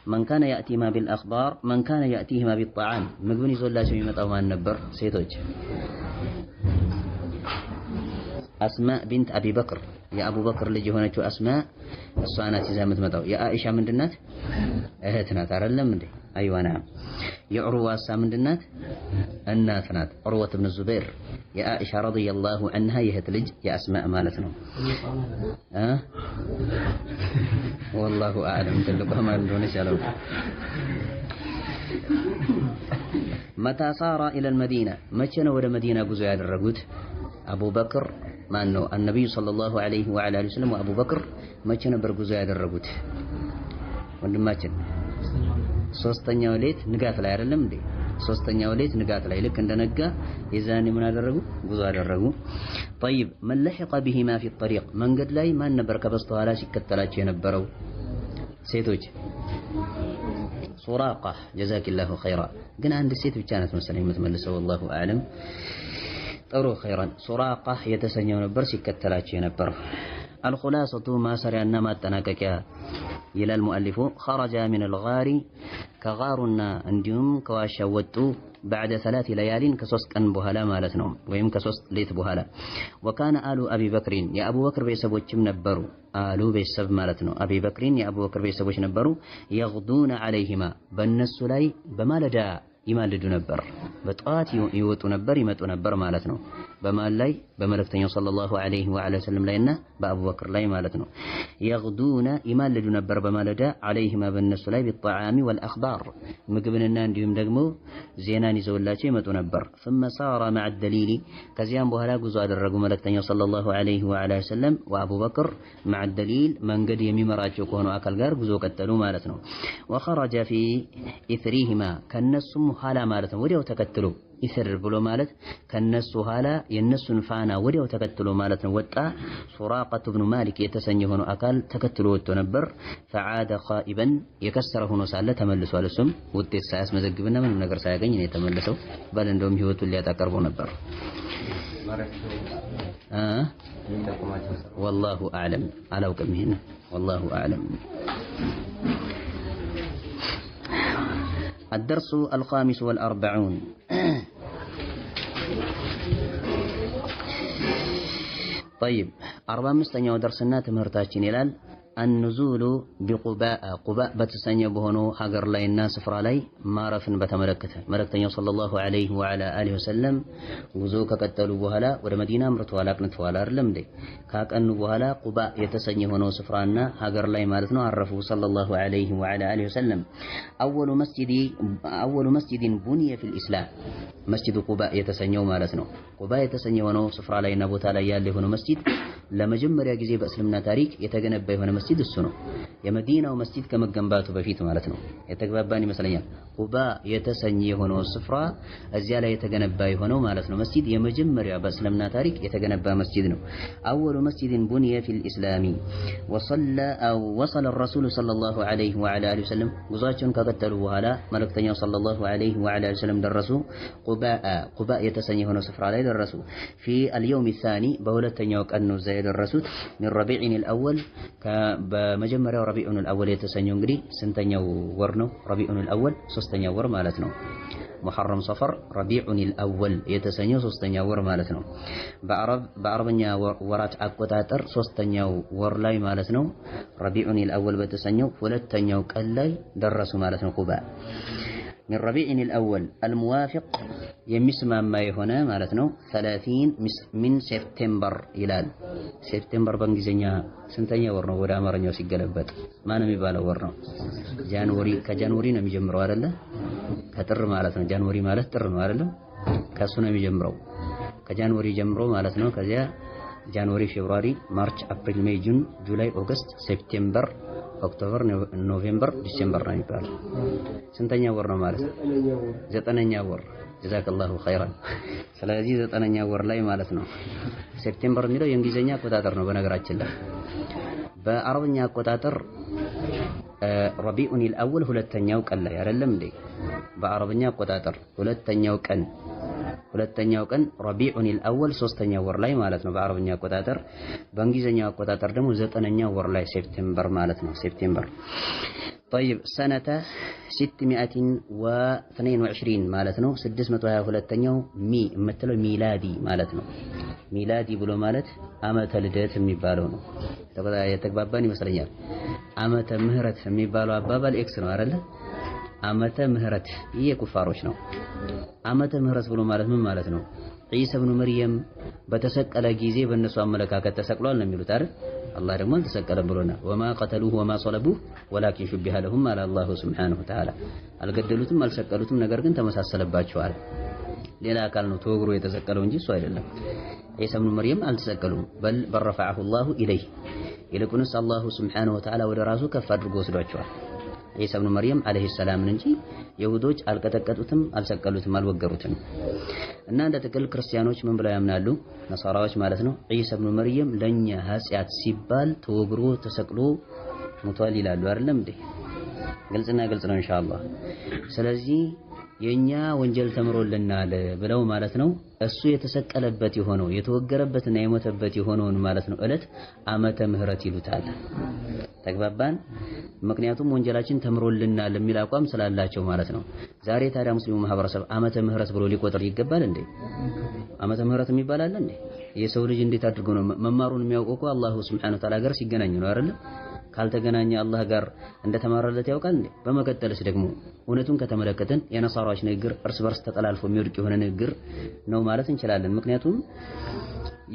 من كان يأتيهما بالأخبار من كان يأتيهما بالطعام ምግብን ይዞላቸው የሚመጣው ማን ነበር ሴቶች አስማ ቢንት አቢ በክር የአቡ በክር ልጅ የሆነችው አስማ እሷ ናት ይዛ የምትመጣው የአኢሻ ምንድናት እህት ናት አይደለም እንዴ አይዋ نعم የዑርዋሳ ምንድናት እናት ናት ዑርወት ኢብኑ ዙበይር የአኢሻ ረዲየላሁ ዐንሃ የእህት ልጅ የአስማ ማለት ነው والله اعلم ትልቁ ማን እንደሆነ ይችላል متى صار الى المدينه መቼ ነው ወደ መዲና ጉዞ ያደረጉት አቡበክር ማን ነው النبي صلى الله عليه وعلى اله وسلم وابو بكر መቼ ነበር ጉዞ ያደረጉት ወንድማችን ሶስተኛው ሌት ንጋት ላይ አይደለም እንዴ ሶስተኛው ሌት ንጋት ላይ ልክ እንደነጋ የዛኔ ምን አደረጉ ጉዞ አደረጉ طيب من لحق بهما في الطريق መንገድ ላይ ማን ነበር ከበስተኋላ ሲከተላቸው የነበረው ሴቶች ሱራቃ ጀዛኪላሁ ኸይራ ግን አንድ ሴት ብቻ ናት መሰለኝ የምትመልሰው والله اعلم ጥሩ ኸይራን ሱራቃ የተሰኘው ነበር ሲከተላቸው የነበረው الخلاصة ما سريعنا ما التناككيا إلى المؤلف خرج من الغار كغارنا عندهم كواشوتو بعد 3 ليال كسوس كان بهلا مالتنهم ويم كسوس ليت بهلا وكان آل أبي بكر يا أبو بكر بيسبوچم نبروا آلو بيسب مالتنو أبي بكر يا أبو بكر بيسبوچ نبروا يغدون عليهما بالنس لاي بمالدا ይማልዱ ነበር በጧት ይወጡ ነበር ይመጡ ነበር ማለት ነው በማል ላይ በመልእክተኛው ሰለላሁ ዐለይሂ ወሰለም ላይና በአቡበክር ላይ ማለት ነው يغدون ይማልዱ ነበር በማለዳ عليهما በነሱ ላይ بالطعام والأخبار ምግብንና እንዲሁም ደግሞ ዜናን ይዘውላቸው ይመጡ ነበር ثم صار مع الدليل ከዚያም በኋላ ጉዞ አደረጉ መልእክተኛው ሰለላሁ ዐለይሂ ወሰለም وأبوبكر مع الدليل መንገድ የሚመራቸው ከሆነው አካል ጋር ጉዞ ቀጠሉ ማለት ነው وخرج في إثرهما ከነሱም ኋላ ማለት ነው ወዲያው ተከትሎ ኢስር ብሎ ማለት ከነሱ ኋላ የነሱን ፋና ወዲያው ተከትሎ ማለት ነው ወጣ ሱራቀቱ ኢብኑ ማሊክ የተሰኘ ሆኖ አካል ተከትሎ ወጥቶ ነበር فعاد خائبا የከሰረ ሆኖ ሳለ ተመልሷል እሱም ውጤት ሳያስመዘግብና ምንም ነገር ሳያገኝ ነው የተመለሰው ባል እንደውም ህይወቱን ሊያጣቀርቦ ነበር والله اعلم አላውቅም ይሄን والله اعلم الدرس 45 طيب 45ኛው ደርስና ትምህርታችን ይላል النزول بقباء قباء በተሰኘ በሆነው ሀገር ላይና ስፍራ ላይ ማረፍን በተመለከተ መልእክተኛው ሰለላሁ ዐለይሂ ወዐላ አሊሂ ወሰለም ጉዞ ከቀጠሉ በኋላ ወደ መዲና አምርተዋል አቅንተዋል አይደለም እንዴ ካቀኑ በኋላ ቁባ የተሰኘ ሆነው ስፍራና ሀገር ላይ ማለት ነው አረፉ ሰለላሁ ዐለይሂ ወዐላ አሊሂ ወሰለም أول مسجد بني في الإسلام مسجد ቁባ የተሰኘው ማለት ነው ቁባ የተሰኘ ሆነው ስፍራ ላይና ቦታ ላይ ያለ ሆነው መስጂድ ለመጀመሪያ ጊዜ በእስልምና ታሪክ የተገነባ የሆነ መስጂድ እሱ ነው የመዲናው መስጂድ ከመገንባቱ በፊት ማለት ነው የተግባባን ይመስለኛል ቁባ የተሰኘ የሆነው ስፍራ እዚያ ላይ የተገነባ የሆነው ማለት ነው መስጂድ የመጀመሪያ በእስልምና ታሪክ የተገነባ መስጂድ ነው أول مسجد بني في الإسلام وصل الرسول صلى الله عليه وعلى آله وسلم ጉዟቸውን ከቀጠሉ በኋላ መልእክተኛው صلى الله عليه وعلى آله وسلم ደረሱ ቁባ የተሰኘ የሆነው ስፍራ ላይ ደረሱ في اليوم الثاني በሁለተኛው ቀን ነው የደረሱት من ربيع الأول በመጀመሪያው ربيع الأول የተሰኘው እንግዲህ ስንተኛው ወር ነው ربيع الأول ሶስተኛው ወር ማለት ነው محرم صفر ربيع الأول የተሰኘው ሶስተኛው ወር ማለት ነው በአረብኛ ወራት አቆጣጠር ሶስተኛው ወር ላይ ማለት ነው ربيع الأول በተሰኘው ሁለተኛው ቀን ላይ ደረሱ ማለት ነው ቁባ من ربيع الأول الموافق የሚስማማ የሆነ ማለት ነው 30 من سبتمبر ይላል ሴፕቴምበር በእንግሊዘኛ ስንተኛ ወር ነው ወደ አማርኛው ሲገለበጥ ማን የሚባለው ወር ነው ጃንዋሪ ከጃንዋሪ ነው የሚጀምረው አይደለ ከጥር ማለት ነው ጃንዋሪ ማለት ጥር ነው አይደለ ከሱ ነው የሚጀምረው ከጃንዋሪ ጀምሮ ማለት ነው ከዚያ ጃንዋሪ ፌብሩዋሪ ማርች አፕሪል ሜይ ጁን ጁላይ ኦገስት ሴፕቴምበር ኦክቶበር ኖቬምበር ዲሴምበር ነው የሚባለው ስንተኛ ወር ነው ማለት ዘጠነኛ ወር ጀዛከላሁ ኸይራን። ስለዚህ 9ኛ ወር ላይ ማለት ነው። ሴፕቴምበር የሚለው የእንግሊዘኛ አቆጣጠር ነው በነገራችን ላይ። በአረብኛ አቆጣጠር ረቢዑን አልአወል ሁለተኛው ቀን ላይ አይደለም እንዴ? በአረብኛ አቆጣጠር ሁለተኛው ቀን ረቢዑን አልአወል 3ኛው ወር ላይ ማለት ነው በአረብኛ አቆጣጠር። በእንግሊዘኛ አቆጣጠር ደግሞ 9ኛው ወር ላይ ሴፕቴምበር ማለት ነው። ሴፕቴምበር طيب سنة 622 ማለት ነው። 622ኛው የምትለው ሚላዲ ማለት ነው። ሚላዲ ብሎ ማለት ዓመተ ልደት የሚባለው ነው። የተግባባን ይመስለኛል። ዓመተ ምህረት የሚባለው አባባል ኤክስ ነው አይደለ? ዓመተ ምህረት ይሄ ኩፋሮች ነው። ዓመተ ምህረት ብሎ ማለት ምን ማለት ነው? ዒሳ ኢብኑ መርየም በተሰቀለ ጊዜ በእነሱ አመለካከት ተሰቅሏል ነው የሚሉት አይደል? አላህ ደግሞ አልተሰቀለም ብሎናል። ወማ ቀተሉሁ ወማ ሰለቡሁ ወላኪን ሹቢሀ ለሁም አለ አላሁ ሱብሓነሁ ወተዓላ። አልገደሉትም አልሰቀሉትም፣ ነገር ግን ተመሳሰለባቸዋል። ሌላ አካል ነው ተወግሮ የተሰቀለው እንጂ እሱ አይደለም። ዒሳ ኢብኑ መርየም አልተሰቀሉም። በል ረፈዐሁ አላሁ ኢለይህ፣ ይልቁንስ አላሁ ሱብሓነሁ ወተዓላ ወደ ራሱ ከፍ አድርጎ ወስዷቸዋል። ዒሳ ኢብኑ መርየም አለይሂ ሰላምን እንጂ ይሁዶች አልቀጠቀጡትም፣ አልሰቀሉትም፣ አልወገሩትም። እና እንደ ጥቅል ክርስቲያኖች ምን ብለው ያምናሉ? ነሳራዎች ማለት ነው። ዒሳ ኢብኑ መርየም ለኛ ኃጢአት ሲባል ተወግሮ ተሰቅሎ ሞቷል ይላሉ አይደለም እንዴ? ግልጽና ግልጽ ነው ኢንሻአላህ። ስለዚህ የኛ ወንጀል ተምሮልናል ብለው ማለት ነው እሱ የተሰቀለበት የሆነው የተወገረበትና የሞተበት የሆነውን ማለት ነው እለት ዓመተ ምህረት ይሉታል። ተግባባን? ምክንያቱም ወንጀላችን ተምሮልናል የሚል አቋም ስላላቸው ማለት ነው። ዛሬ ታዲያ ሙስሊሙ ማህበረሰብ ዓመተ ምህረት ብሎ ሊቆጥር ይገባል እንዴ? ዓመተ ምህረት የሚባል አለ እንዴ? የሰው ልጅ እንዴት አድርጎ ነው መማሩን የሚያውቀው? እኮ አላሁ ሱብሓነሁ ወተዓላ ጋር ሲገናኝ ነው አይደል? ካልተገናኘ አላህ ጋር እንደተማረለት ያውቃል እንዴ? በመቀጠልስ ደግሞ እውነቱን ከተመለከተን የነሳራዎች ንግግር እርስ በርስ ተጠላልፎ የሚወድቅ የሆነ ንግግር ነው ማለት እንችላለን። ምክንያቱም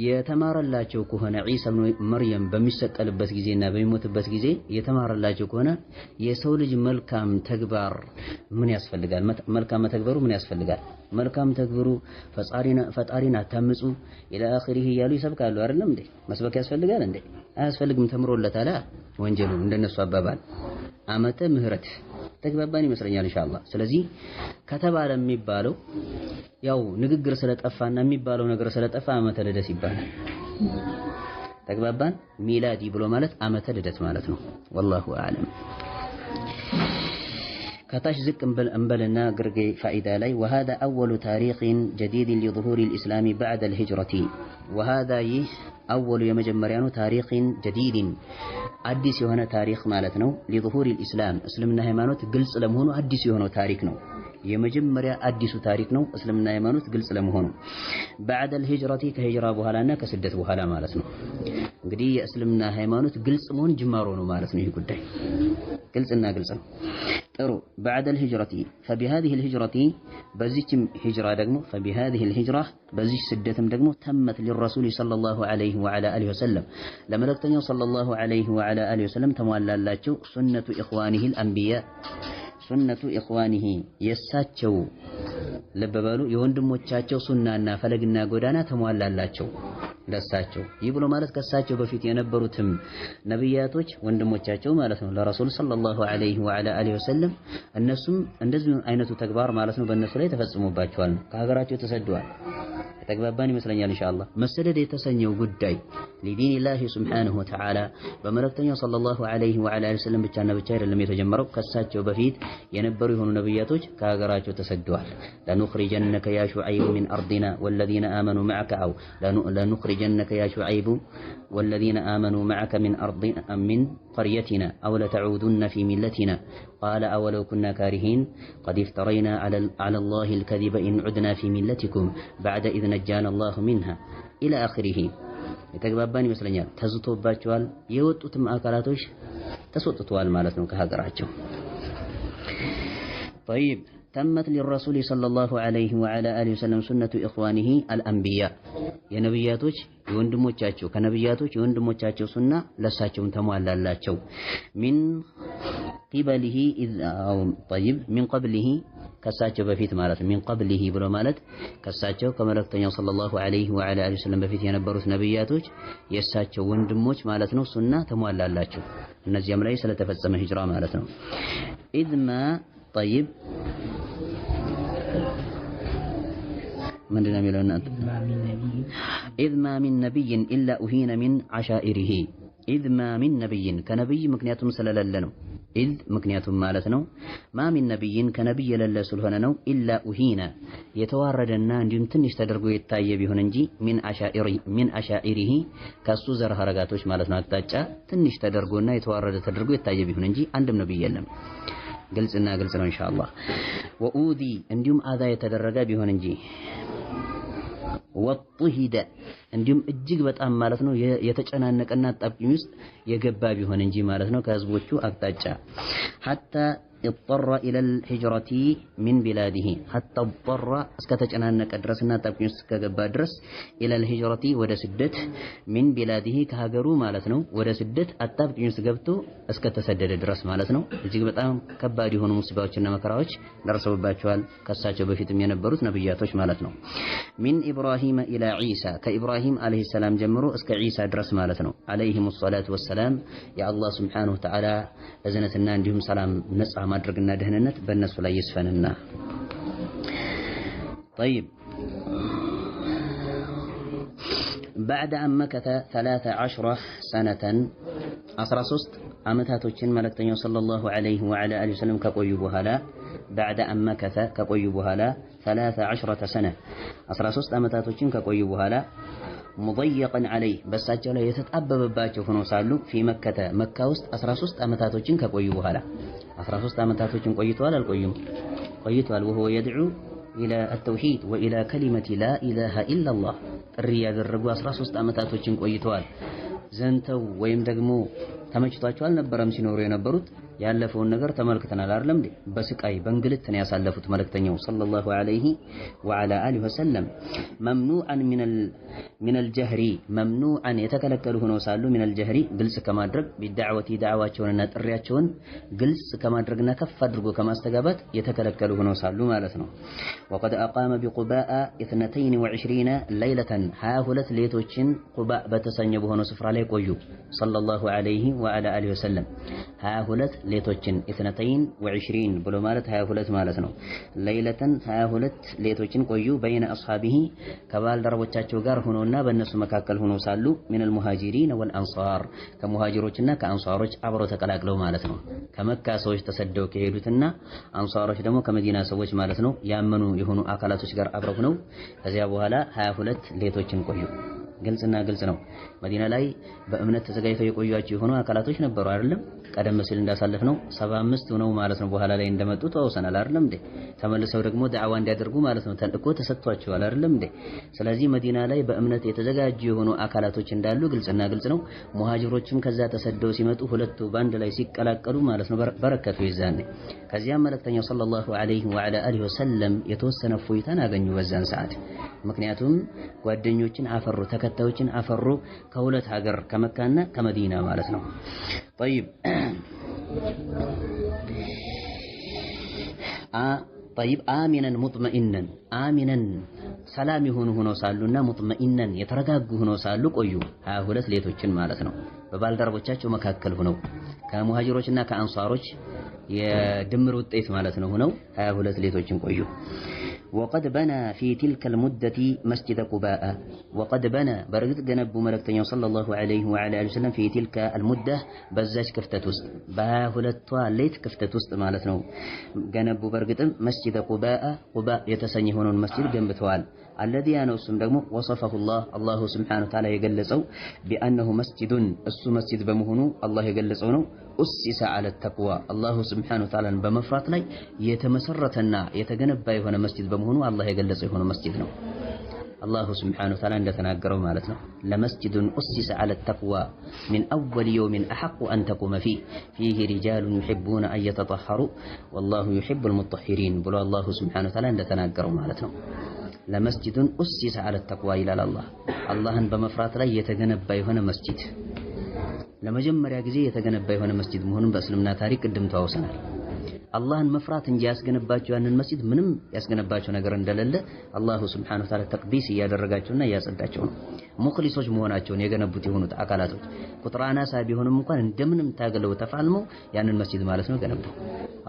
የተማረላቸው ከሆነ ዒሳ ኢብኑ መርየም በሚሰቀልበት ጊዜና በሚሞትበት ጊዜ የተማረላቸው ከሆነ የሰው ልጅ መልካም ተግባር ምን ያስፈልጋል? መልካም መተግበሩ ምን ያስፈልጋል? መልካም ተግብሩ፣ ፈጣሪን አታምፁ ኢላ አኺሪህ እያሉ ይሰብካሉ አይደለም እንዴ? መስበክ ያስፈልጋል እንዴ? አያስፈልግም። ተምሮለታል ወንጀሉ እንደነሱ አባባል ዓመተ ምህረት። ተግባባን ይመስለኛል ኢንሻአላህ። ስለዚህ ከተባለ የሚባለው ያው ንግግር ስለጠፋና የሚባለው ነገር ስለጠፋ ዓመተ ልደት ይባላል። ተግባባን? ሚላዲ ብሎ ማለት ዓመተ ልደት ማለት ነው። ወላሁ አዕለም። ከታች ዝቅ እንበልና ግርጌ ፋኢዳ ላይ وهذا أول تاريخ جديد لظهور الإسلام بعد الهجرة وهذا أول የመጀመሪያ ነው ታሪክ جديد አዲስ የሆነ ታሪክ ማለት ነው። لظهور الإسلام እስልምና ሃይማኖት ግልጽ ለመሆኑ አዲስ የሆነው ታሪክ ነው። የመጀመሪያ አዲሱ ታሪክ ነው እስልምና ሃይማኖት ግልጽ ለመሆኑ بعد الهجرة ከሂጅራ በኋላና ከስደት በኋላ ማለት ነው። እንግዲህ የእስልምና ሃይማኖት ግልጽ መሆን ጅማሮ ነው ማለት ነው። ይህ ጉዳይ ግልጽና ግልጽ ነው። ጥሩ بعد الهجرة فبهذه الهجرة በዚህም ሂጅራ ደግሞ فبهذه الهجرة በዚህ ስደትም ደግሞ ተመት للرسول صلى الله عليه وعلى آله وسلم ለመልእክተኛው صلى الله عليه وعلى آله وسلم ተሟላላቸው ሱነቱ ኢኽዋኒሂ الأنبياء ሱነቱ ኢኽዋኒሂ የሳቸው ለበባሉ የወንድሞቻቸው ሱናና ፈለግና ጎዳና ተሟላላቸው ለሳቸው። ይህ ብሎ ማለት ከሳቸው በፊት የነበሩትም ነብያቶች ወንድሞቻቸው ማለት ነው ለረሱል ሰለላሁ ዐለይሂ ወዐላ አሊሂ ወሰለም እነሱም እንደዚህ አይነቱ ተግባር ማለት ነው በእነሱ ላይ ተፈጽሞባቸዋል፣ ከሀገራቸው ተሰደዋል። ተግባባን ይመስለኛል ኢንሻአላህ። መሰደድ የተሰኘው ጉዳይ ለዲኒላሂ ሱብሓነሁ ወተዓላ በመልእክተኛው ሰለላሁ ዐለይሂ ወዐላ አሊሂ ወሰለም ብቻና ብቻ አይደለም የተጀመረው። ከሳቸው በፊት የነበሩ የሆኑ ነብያቶች ከሀገራቸው ተሰደዋል። ለኑኽሪጀነከ ያ ሹዐይብ ሚን አርዲና ወለዚነ አመኑ መዐከ አው ለኑኽሪጀነከ ያ ሹዐይብ ወለዚነ አመኑ መዐከ ሚን ቀርየቲና አው ለተዑዱነ ፊ ሚለቲና ቃለ አወለው ኩና ካሪሂን ቀድ ኢፍተረይና ዐለላሂ አልከዚበ ኢን ዑድና ፊ ሚለቲኩም በዕደ ኢዝ ነጃና አላሁ ሚንሃ ኢላ አኺሪሂ። የተግባባን ይመስለኛል። ተዝቶባቸዋል። የወጡትም አካላቶች ተስወጥተዋል ማለት ነው ከሀገራቸው። طيب تمت للرسول صلى الله عليه وعلى آله وسلم سنة إخوانه الأنبياء የነብያቶች የወንድሞቻቸው ከነብያቶች የወንድሞቻቸው ሱና ለሳቸውም ተሟላላቸው ሚን قبله أو طيب من قبله ከሳቸው በፊት ማለት ሚን قبله ብሎ ማለት ከሳቸው ከመልእክተኛው ሰለላሁ ዐለይሂ ወዐላ አሊሂ ወሰለም በፊት የነበሩት ነብያቶች የሳቸው ወንድሞች ማለት ነው ሱና ተሟላላቸው። እነዚያም ላይ ስለተፈጸመ ሂጅራ ማለት ነው። ኢድማ طيب ምንድነው የሚለው እናንተ ኢዝ ማ ሚን ነቢይን ኢላ ኡሂነ ሚን አሻኢሪሂ ኢዝ ማ ሚን ነቢይን ከነቢይ ምክንያቱም ስለሌለ ነው ኢዝ ምክንያቱም ማለት ነው ማ ሚን ነቢይን ከነቢይ የሌለ ስለሆነ ነው ኢላ ኡሂነ የተዋረደና እንዲሁም ትንሽ ተደርጎ የታየ ቢሆን እንጂ ሚን አሻኢሪሂ ከሱ ዘር ሐረጋቶች ማለት ነው አቅጣጫ ትንሽ ተደርጎና የተዋረደ ተደርጎ የታየ ቢሆን እንጂ አንድም ነቢይ የለም ግልጽና ግልጽ ነው ኢንሻአላህ ወኡዲ እንዲሁም አዛ የተደረገ ቢሆን እንጂ ወጥሂደ እንዲሁም እጅግ በጣም ማለት ነው የተጨናነቀና አጣብቂኝ ውስጥ የገባ ቢሆን እንጂ ማለት ነው ከህዝቦቹ አቅጣጫ حتى اضطر الى الهجرة من بلاده حتى اضطر እስከተጨናነቀ ድረስና አጣብቂኝ ውስጥ ከገባ ድረስ الى الهجرة ወደ ስደት من بلاده ከሀገሩ ማለት ነው ወደ ስደት አጣብቂኝ ውስጥ ገብቶ እስከተሰደደ ድረስ ማለት ነው እጅግ በጣም ከባድ የሆኑ ሙስባዎችና መከራዎች ደርሰውባቸዋል ከሳቸው በፊትም የነበሩት ነብያቶች ማለት ነው من ابراهيم الى عيسى ከኢብራሂም አለይሂ ሰላም ጀምሮ እስከ ዒሳ ድረስ ማለት ነው አለይሂሙ ሰላቱ ወሰላም የአላህ Subhanahu Wa Ta'ala እዝነትና እንዲሁም ሰላም ነጻ ማድረግና ደህንነት በእነሱ ላይ ይስፈንና طيب بعد أن مكث 13 سنة 13 ዓመታቶችን መልእክተኛው ሰለላሁ ዐለይሂ ወዐላ አሊሂ ወሰለም ከቆዩ በኋላ بعد أن مكث ከቆዩ በኋላ 13 سنة 13 ዓመታቶችን ከቆዩ በኋላ ሙضيقا عليه በሳቸው ላይ የተጣበበባቸው ሆኖ ሳሉ في مكة መካ ውስጥ 13 ዓመታቶችን ከቆዩ በኋላ 13 ዓመታቶችን ቆይተዋል አልቆዩም ቆይተዋል وهو يدعو إلى التوحيد وإلى كلمة لا إله إلا الله ጥሪ ያደረጉ 13 ዓመታቶችን ቆይተዋል ዘንተው ወይም ደግሞ ተመችቷቸው አልነበረም ሲኖሩ የነበሩት ያለፈውን ነገር ተመልክተናል አይደለም እንዴ በስቃይ በእንግልት ነው ያሳለፉት መልእክተኛው ሰለላሁ ዐለይሂ ወዐላ አሊሂ ወሰለም መምኑዓን ሚነል ጀህሪ መምኑዓን የተከለከሉ ሆነው ሳሉ ሚነል ጀህሪ ግልጽ ከማድረግ ቢዳዕወቲ ዳዕዋቸውንና ጥሪያቸውን ግልጽ ከማድረግና ከፍ አድርጎ ከማስተጋባት የተከለከሉ ሆነው ሳሉ ማለት ነው وقد أقام بقباء 22 ليلة 22 ሌሊቶችን ቁባእ በተሰኘው በሆነው ስፍራ ላይ ቆዩ ሰለላሁ ዐለይሂ ወዐላ አሊሂ ወሰለም 22 ሌቶችን 22 ብሎ ማለት 22 ማለት ነው ለይለተን 22 ሌቶችን ቆዩ በይነ አስሐቢሂ ከባልደረቦቻቸው ጋር ሆኖና በእነሱ መካከል ሆኖ ሳሉ ሚነል ሙሃጂሪን ወልአንሳር ከሙሃጂሮችና ከአንሳሮች አብረው ተቀላቅለው ማለት ነው ከመካ ሰዎች ተሰደው ከሄዱትና አንሳሮች ደግሞ ከመዲና ሰዎች ማለት ነው ያመኑ የሆኑ አካላቶች ጋር አብረው ሆነው ከዚያ በኋላ 22 ሌቶችን ቆዩ ግልጽና ግልጽ ነው መዲና ላይ በእምነት ተዘጋጅተው የቆዩአቸው የሆኑ አካላቶች ነበሩ አይደለም ቀደም ሲል እንዳሳለፍነው 75 ነው ማለት ነው በኋላ ላይ እንደመጡ ተወሰናል አይደለም እንዴ ተመልሰው ደግሞ ዳዕዋ እንዲያደርጉ ማለት ነው ተልእኮ ተሰጥቷቸዋል አይደለም እንዴ ስለዚህ መዲና ላይ በእምነት የተዘጋጁ የሆኑ አካላቶች እንዳሉ ግልጽና ግልጽ ነው ሙሃጅሮችም ከዛ ተሰደው ሲመጡ ሁለቱ ባንድ ላይ ሲቀላቀሉ ማለት ነው በረከቱ ይዛኔ ከዚያም መልእክተኛው ሰለላሁ ዐለይሂ ወዐላ አሊሂ ወሰለም የተወሰነ ፎይታን አገኙ በዛን ሰዓት ምክንያቱም ጓደኞችን አፈሩ ተከታዮችን አፈሩ ከሁለት ሀገር ከመካና ከመዲና ማለት ነው طيب طيب آمنا مطمئنا آمنا ሰላም የሆኑ ሆነው ሳሉና ሙጥመኢነን የተረጋጉ ሆነው ሳሉ ቆዩ 22 ሌቶችን ማለት ነው በባልደረቦቻቸው መካከል ሆነው ከሙሃጅሮችና ከአንሳሮች የድምር ውጤት ማለት ነው ሆነው 22 ሌቶችን ቆዩ وقد بنى في تلك المدة مسجد قباء وقد بنى برغت جنب ملكتين صلى الله عليه وعلى اله وسلم في تلك المدة بزاج كفتت ውስጥ በሁለቷ ሌት ክፍተት ውስጥ ማለት ነው ገነቡ በርግጥም መስጂድ ቁባእ የተሰኘ ሆነውን መስጂድ ገንብተዋል الذي ያነውስም ደግሞ وصفه الله سبحانه وتعالى የገለጸው بانه مسجد እሱ መስጂድ በመሆኑ አላህ የገለጸው ነው أسس على التقوى الله سبحانه وتعالى በመፍራት ላይ የተመሰረተና የተገነባ የሆነ መስጂድ በመሆኑ አላህ የገለጸው የሆነ መስጂድ ነው الله سبحانه وتعالى እንደተናገረው ማለት ነው لمسجد أسس على التقوى من أول يوم أحق أن تقوم فيه رجال يحبون أن يتطهروا والله يحب المطهرين ብሎ الله سبحانه وتعالى እንደተናገረው ማለት ነው لمسجد أسس على التقوى إلى الله አላህን በመፍራት ላይ የተገነባ የሆነ መስጂድ ለመጀመሪያ ጊዜ የተገነባ የሆነ መስጂድ መሆኑን በእስልምና ታሪክ ቅድም ተዋውሰናል አላህን መፍራት እንጂ ያስገነባቸው ያንን መስጂድ ምንም ያስገነባቸው ነገር እንደሌለ አላሁ ሱብሓነሁ ወተዓላ ተቅዲስ እያደረጋቸውና እያጸዳቸው ነው። ሙኽሊሶች መሆናቸውን የገነቡት የሆኑት አካላቶች ቁጥር አናሳ ቢሆንም እንኳን እንደምንም ታገለው ተፋልመው ያንን መስጂድ ማለት ነው ገነቡ።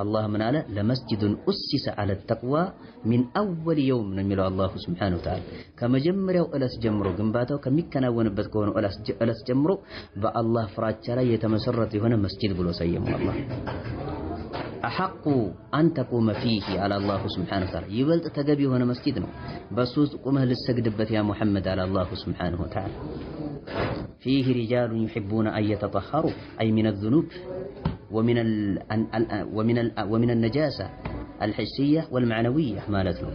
አላህ ምን አለ? ለመስጂዱን ኡሲሰ ዐለ ተቅዋ ሚን አወል የውም ነው የሚለው አላሁ ሱብሓነሁ ወተዓላ። ከመጀመሪያው ዕለት ጀምሮ ግንባታው ከሚከናወንበት ከሆነው ዕለት ጀምሮ በአላህ ፍራቻ ላይ የተመሰረተ የሆነ መስጂድ ብሎ ሰየመው አላህ። አሐቁ አን ተቁመ ፊህ አለ አላሁ ሱብሓነሁ ወተዓላ። ይበልጥ ተገቢ የሆነ መስጂድ ነው በሱ ውስጥ ቁመህ ልትሰግድበት ያ ሙሐመድ አለ አላሁ ሱብሓነሁ ወተዓላ። ፊህ ሪጃሉን ዩሒቡነ አን የተጠሀሩ አይ ሚነ ዙኑብ ወሚነ ነጃሳ አልሒስያ ወልመዕነዊያ ማለት ነው።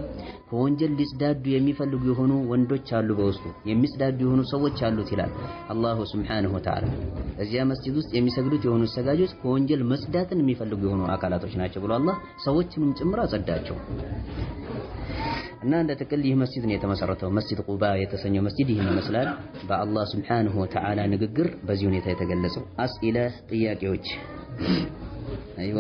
ከወንጀል ሊጽዳዱ የሚፈልጉ የሆኑ ወንዶች አሉ፣ በውስጡ የሚጽዳዱ የሆኑ ሰዎች አሉት ይላል አላሁ ሱብሓነሁ ወተዓላ። እዚያ መስጂድ ውስጥ የሚሰግዱት የሆኑ ሰጋጆች ከወንጀል መጽዳትን የሚፈልጉ የሆኑ አካላቶች ናቸው ብሎ አላህ ሰዎችንም ጭምር አጸዳቸው። እና እንደ ጥቅል ይህ መስጂድ ነው የተመሰረተው። መስጂድ ቁባ የተሰኘው መስጂድ ይህን ይመስላል በአላህ ሱብሓነሁ ወተዓላ ንግግር በዚህ ሁኔታ የተገለጸው። አስኢላ ጥያቄዎች አይዋ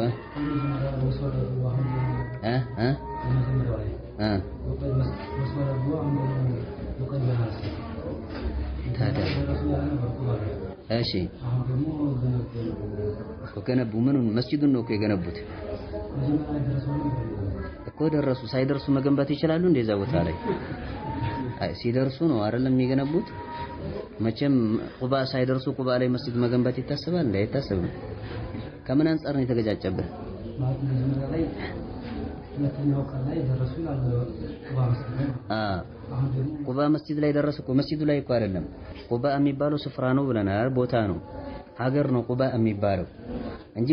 እሺ ወከነቡ ምኑን መስጂዱን ነው እኮ የገነቡት እኮ። ደረሱ ሳይደርሱ መገንባት ይችላሉ እንደዛ ቦታ ላይ ሲደርሱ ነው አይደለም የሚገነቡት። መቼም ቁባ ሳይደርሱ ቁባ ላይ መስጂድ መገንባት ይታሰባል እንዴ? አይታሰብም። ከምን አንፃር ነው የተገጫጨበት? ቁባ መስጂድ ላይ ደረሱ እኮ መስጂዱ ላይ እኮ አይደለም። ቁባ የሚባለው ስፍራ ነው ብለናል፣ ቦታ ነው፣ ሀገር ነው ቁባ የሚባለው እንጂ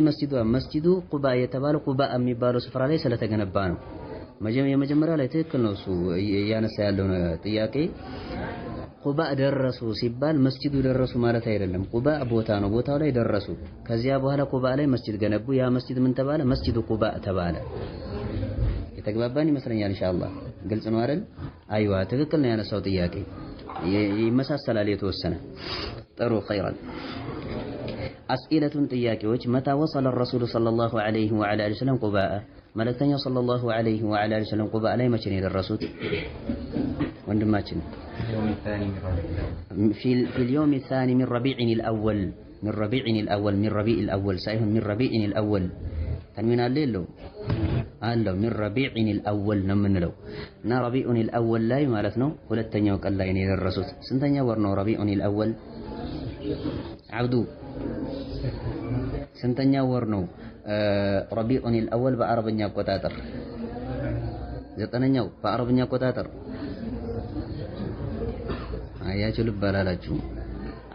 መስጂዱ ቁባ የተባለው ቁባ የሚባለው ስፍራ ላይ ስለተገነባ ነው። የመጀመሪያው ላይ ትክክል ነው እሱ ያነሳ ያለው ጥያቄ። ቁባ ደረሱ ሲባል መስጂዱ ደረሱ ማለት አይደለም። ቁባ ቦታ ነው፣ ቦታው ላይ ደረሱ። ከዚያ በኋላ ቁባ ላይ መስጂድ ገነቡ። ያ መስጂድ ምን ተባለ? መስጂዱ ቁባ ተባለ። የተግባባን ይመስለኛል ኢንሻአላህ። ግልጽ ነው አይደል? አይዋ ትክክል ነው ያነሳው ጥያቄ። ይመሳሰላል የተወሰነ። ጥሩ ኸይራን። አስኢለቱን ጥያቄዎች መታ ወሰለ ረሱሉ ሰለላሁ ዐለይሂ ወዐላ አሊሂ ወሰለም ቁባ፣ መልእክተኛው ሰለላሁ ዐለይሂ ወዐላ አሊሂ ወሰለም ቁባ ላይ መቼ ነው የደረሱት? ወንድማችን في اليوم الثاني من ربيع الأول ሳይሆን من ربيع الأول ተንዊን አለ የለው አለው። من ربيع الأول ነው የምንለው እና ربيع الأول ላይ ማለት ነው ሁለተኛው ቀን ላይ ነው የደረሱት። ስንተኛው ወር ነው ربيع الأول? አብዱ ስንተኛው ወር ነው ربيع الأول በአረብኛ አቆጣጠር? ዘጠነኛው በአረብኛ አቆጣጠር። አያችሁ ልብ አላላችሁ?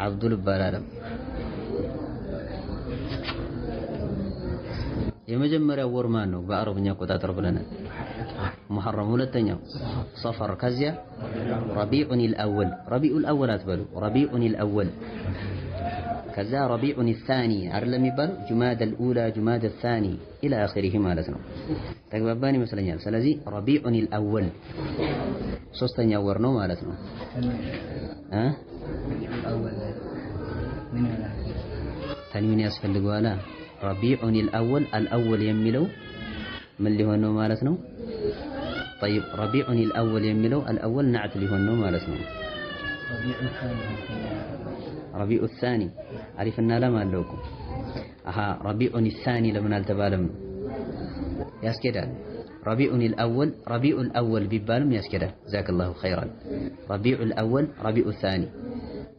አብዱ ልብ አላለም። የመጀመሪያው ወር ማን ነው በአረብኛ አቆጣጠር ብለናል? ሙሐረም። ሁለተኛው ሰፈር። ከዚያ ረቢዑን الأول ረቢዑል አወል አትበሉ፣ ረቢዑን الأول። ከዛ ረቢዑን الثاني አይደለም የሚባለው? ጁማደል ኡላ ጁማደል ثاني ኢላ አኺሪህ ማለት ነው። ተግባባን ይመስለኛል። ስለዚህ ረቢዑን الأول ሶስተኛው ወር ነው ማለት ነው። ተንዊን ያስፈልገዋል። ረቢዑን الأول የሚለው ምን ሊሆን ነው ማለት ነው? طيب ረቢዑን الأول የሚለው الأول نعت ሊሆን ነው ማለት ነው። ረቢዑ الثاني አሪፍና ለም አለው እኮ። ረቢዑን الثاني ለምን አልተባለም? ያስኬዳል። ረቢዑን الأول ቢባልም ያስኬዳል። ጀዛከላሁ ኸይራን። ረቢዑል አወል ረቢዑ الثاني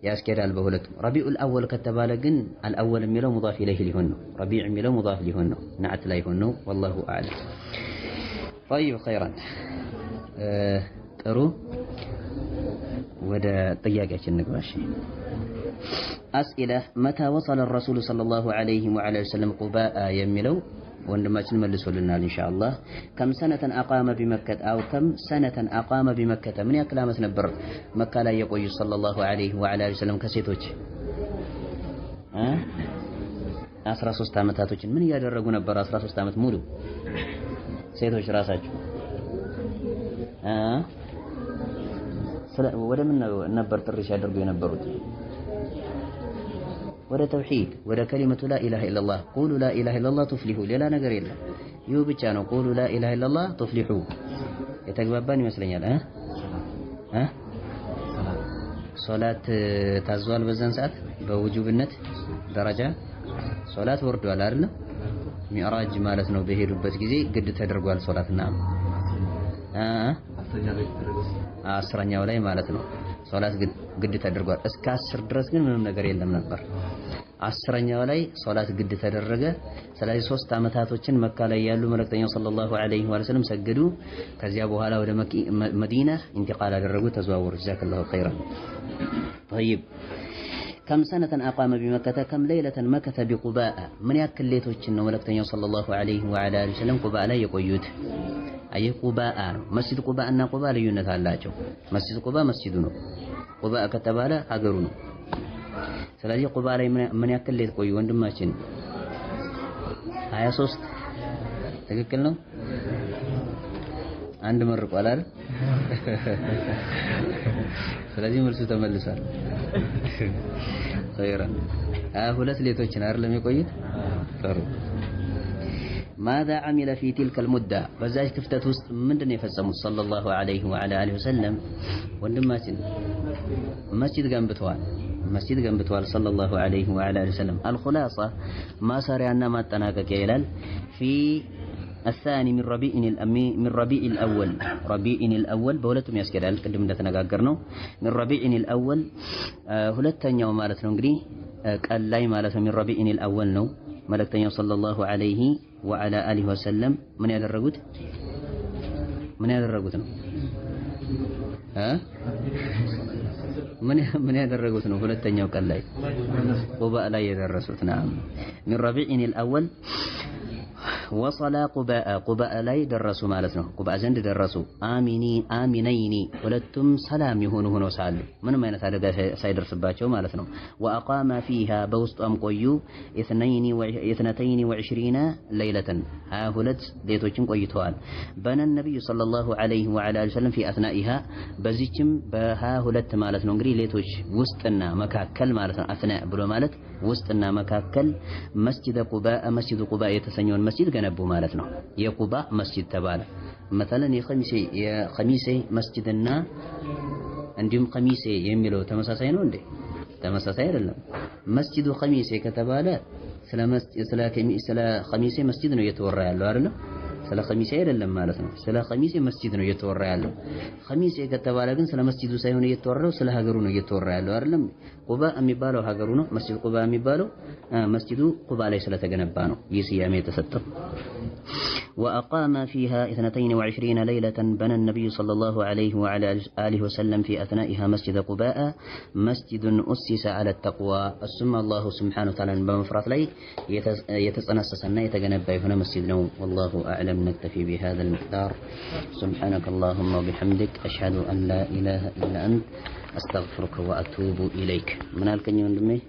ያስኬዳል በሁለቱም። ረቢዑል አወል ከተባለ ግን አልአወል የሚለው ሙዳፍ ኢለይህ ሊሆን ነው። ረቢዕ የሚለው ሙዳፍ ሊሆን ነው፣ ነዓት ላይ ሆን ነው። ወላሁ አዕለም። ጠይብ ኸይራን። ጥሩ ወደ ጥያቄያችን እንግባ። እሺ አስኢላ መታ ወሰለ ረሱሉ ሰለላሁ ዐለይሂ ወሰለም ቁባአ የሚለው ወንድማችን መልሶልናል ኢንሻአላህ። ከም ሰነተን አቃመ ቢመከተ አው ከም ሰነተን አቃመ ቢመከተ ምን ያክል ዓመት ነበር መካ ላይ የቆዩ ሰለላሁ ዐለይሂ ወሰለም ከሴቶች 13 ዓመታቶችን ምን እያደረጉ ነበር? 13 ዓመት ሙሉ ሴቶች ራሳቸው ወደ ምን ነበር ጥሪ ሲያደርጉ የነበሩት? ወደ ተውሂድ ወደ ከሊመቱ ላ ኢላሃ ኢለላህ ቁሉ ላ ኢላሃ ኢለላህ ቱፍሊሑ ሌላ ነገር የለም ይሁ ብቻ ነው ቁሉ ላ ኢላሃ ኢለላህ ቱፍሊሑ የተግባባን ይመስለኛል ሶላት ታዟል በዛን ሰዓት በውጁብነት ደረጃ ሶላት ወርዷል አይደል ሚዕራጅ ማለት ነው በሄዱበት ጊዜ ግድ ተደርጓል ሶላትና አስረኛው ላይ ማለት ነው ሶላት ግድ ተደርጓል እስከ 10 ድረስ ግን ምንም ነገር የለም ነበር አስረኛው ላይ ሶላት ግድ ተደረገ ስለዚህ 3 አመታቶችን መካ ላይ ያሉ መልእክተኛው ሰለላሁ ዐለይሂ ወሰለም ሰገዱ ከዚያ በኋላ ወደ መዲና ኢንቲቃል አደረጉ ተዘዋወሩ ጀዛከላሁ ኸይራን طيب كم سنة أقام بمكة كم ليلة مكث بقباء من يأكل ليتوچن መልእክተኛው ሰለላሁ ዐለይሂ ወሰለም ቁባ ላይ የቆዩት አይ ቁባአ መስጂድ ቁባአ እና ቁባ ልዩነት አላቸው መስጂድ ቁባ መስጂዱ ነው ቁባ ከተባለ ሀገሩ ነው ስለዚህ ቁባ ላይ ምን ያክል ሌት ቆዩ ወንድማችን 23 ትክክል ነው አንድ መርቋል አይደል ስለዚህ መልሱ ተመልሷል ኸይራን ሁለት ሌቶችን አይደለም የቆዩት ጥሩ ماذا عمل في تلك المدة በዛች ክፍተት ውስጥ ምንድነው የፈጸሙት ሰለላሁ ዐለይሂ ወአሊሂ ወሰለም ወንድማችን መስጂድ ገንብተዋል ሰለላሁ ዐለይሂ ወአሊሂ ወሰለም الخلاصة ማሰሪያና ማጠናቀቂያ ይላል في الثاني من ربيع الأول በሁለቱም ያስከዳል ቅድም እንደተነጋገርነው من ربيع الأول ሁለተኛው ማለት ነው እንግዲህ ቀን ላይ ማለት ነው من ربيع الأول ነው መልእክተኛው ሰለላሁ ዐለይሂ ወአሊሂ ወሰለም ምን ያደረጉት ነው ምን ያደረጉት ነው ሁለተኛው ቀን ላይ ቁባ ላይ የደረሱት نعم من ربيع الأول وصل ቁባእ ላይ ደረሱ ማለት ነው ቁባእ ዘንድ ደረሱ አሚነይኒ ሁለቱም ሰላም የሆኑ ሆነው ሳሉ ምንም አይነት አደጋ ሳይደርስባቸው ማለት ነው وأقام فيها በውስጧም ቆዩ 22 ليلة 22 ሌቶችን ቆይተዋል በነ ነብዩ ሰለላሁ ዐለይሂ ወሰለም في أثنائها በዚህም በ22 ማለት ነው እንግዲህ ሌቶች ውስጥና መካከል ማለት ነው አስና ብሎ ማለት ውስጥና መካከል መስጂድ ቁባ የተሰኘውን መስጂድ ገነቡ ማለት ነው የቁባ መስጂድ ተባለ مثلا የኸሚሴ መስጂድና እንዲሁም ኸሚሴ የሚለው ተመሳሳይ ነው እንዴ ተመሳሳይ አይደለም መስጂዱ ኸሚሴ ከተባለ ስለ ኸሚሴ መስጂድ ነው እየተወራ ያለው አይደል ስለ ኸሚሴ አይደለም ማለት ነው ስለ ኸሚሴ መስጂድ ነው እየተወራ ያለው ኸሚሴ ከተባለ ግን ስለ መስጂዱ ሳይሆን እየተወራው ስለ ሀገሩ ነው እየተወራ ያለው አይደለም ቁባ የሚባለው ሀገሩ ነው መስጂድ ቁባ የሚባለው መስጂዱ ቁባ ላይ ስለተገነባ ነው ይህ ስያሜ የተሰጠው وأقام فيها 22 ليلة بنى النبي صلى الله عليه وعلى آله وسلم في أثنائها مسجد قباء مسجد أسس على التقوى السمى الله سبحانه وتعالى بمفرط لي يتسنسسنا يتجنب هنا مسجد نوم والله أعلم نكتفي بهذا المقدار سبحانك اللهم وبحمدك أشهد أن لا إله إلا أنت أستغفرك وأتوب إليك من الكنيون دمي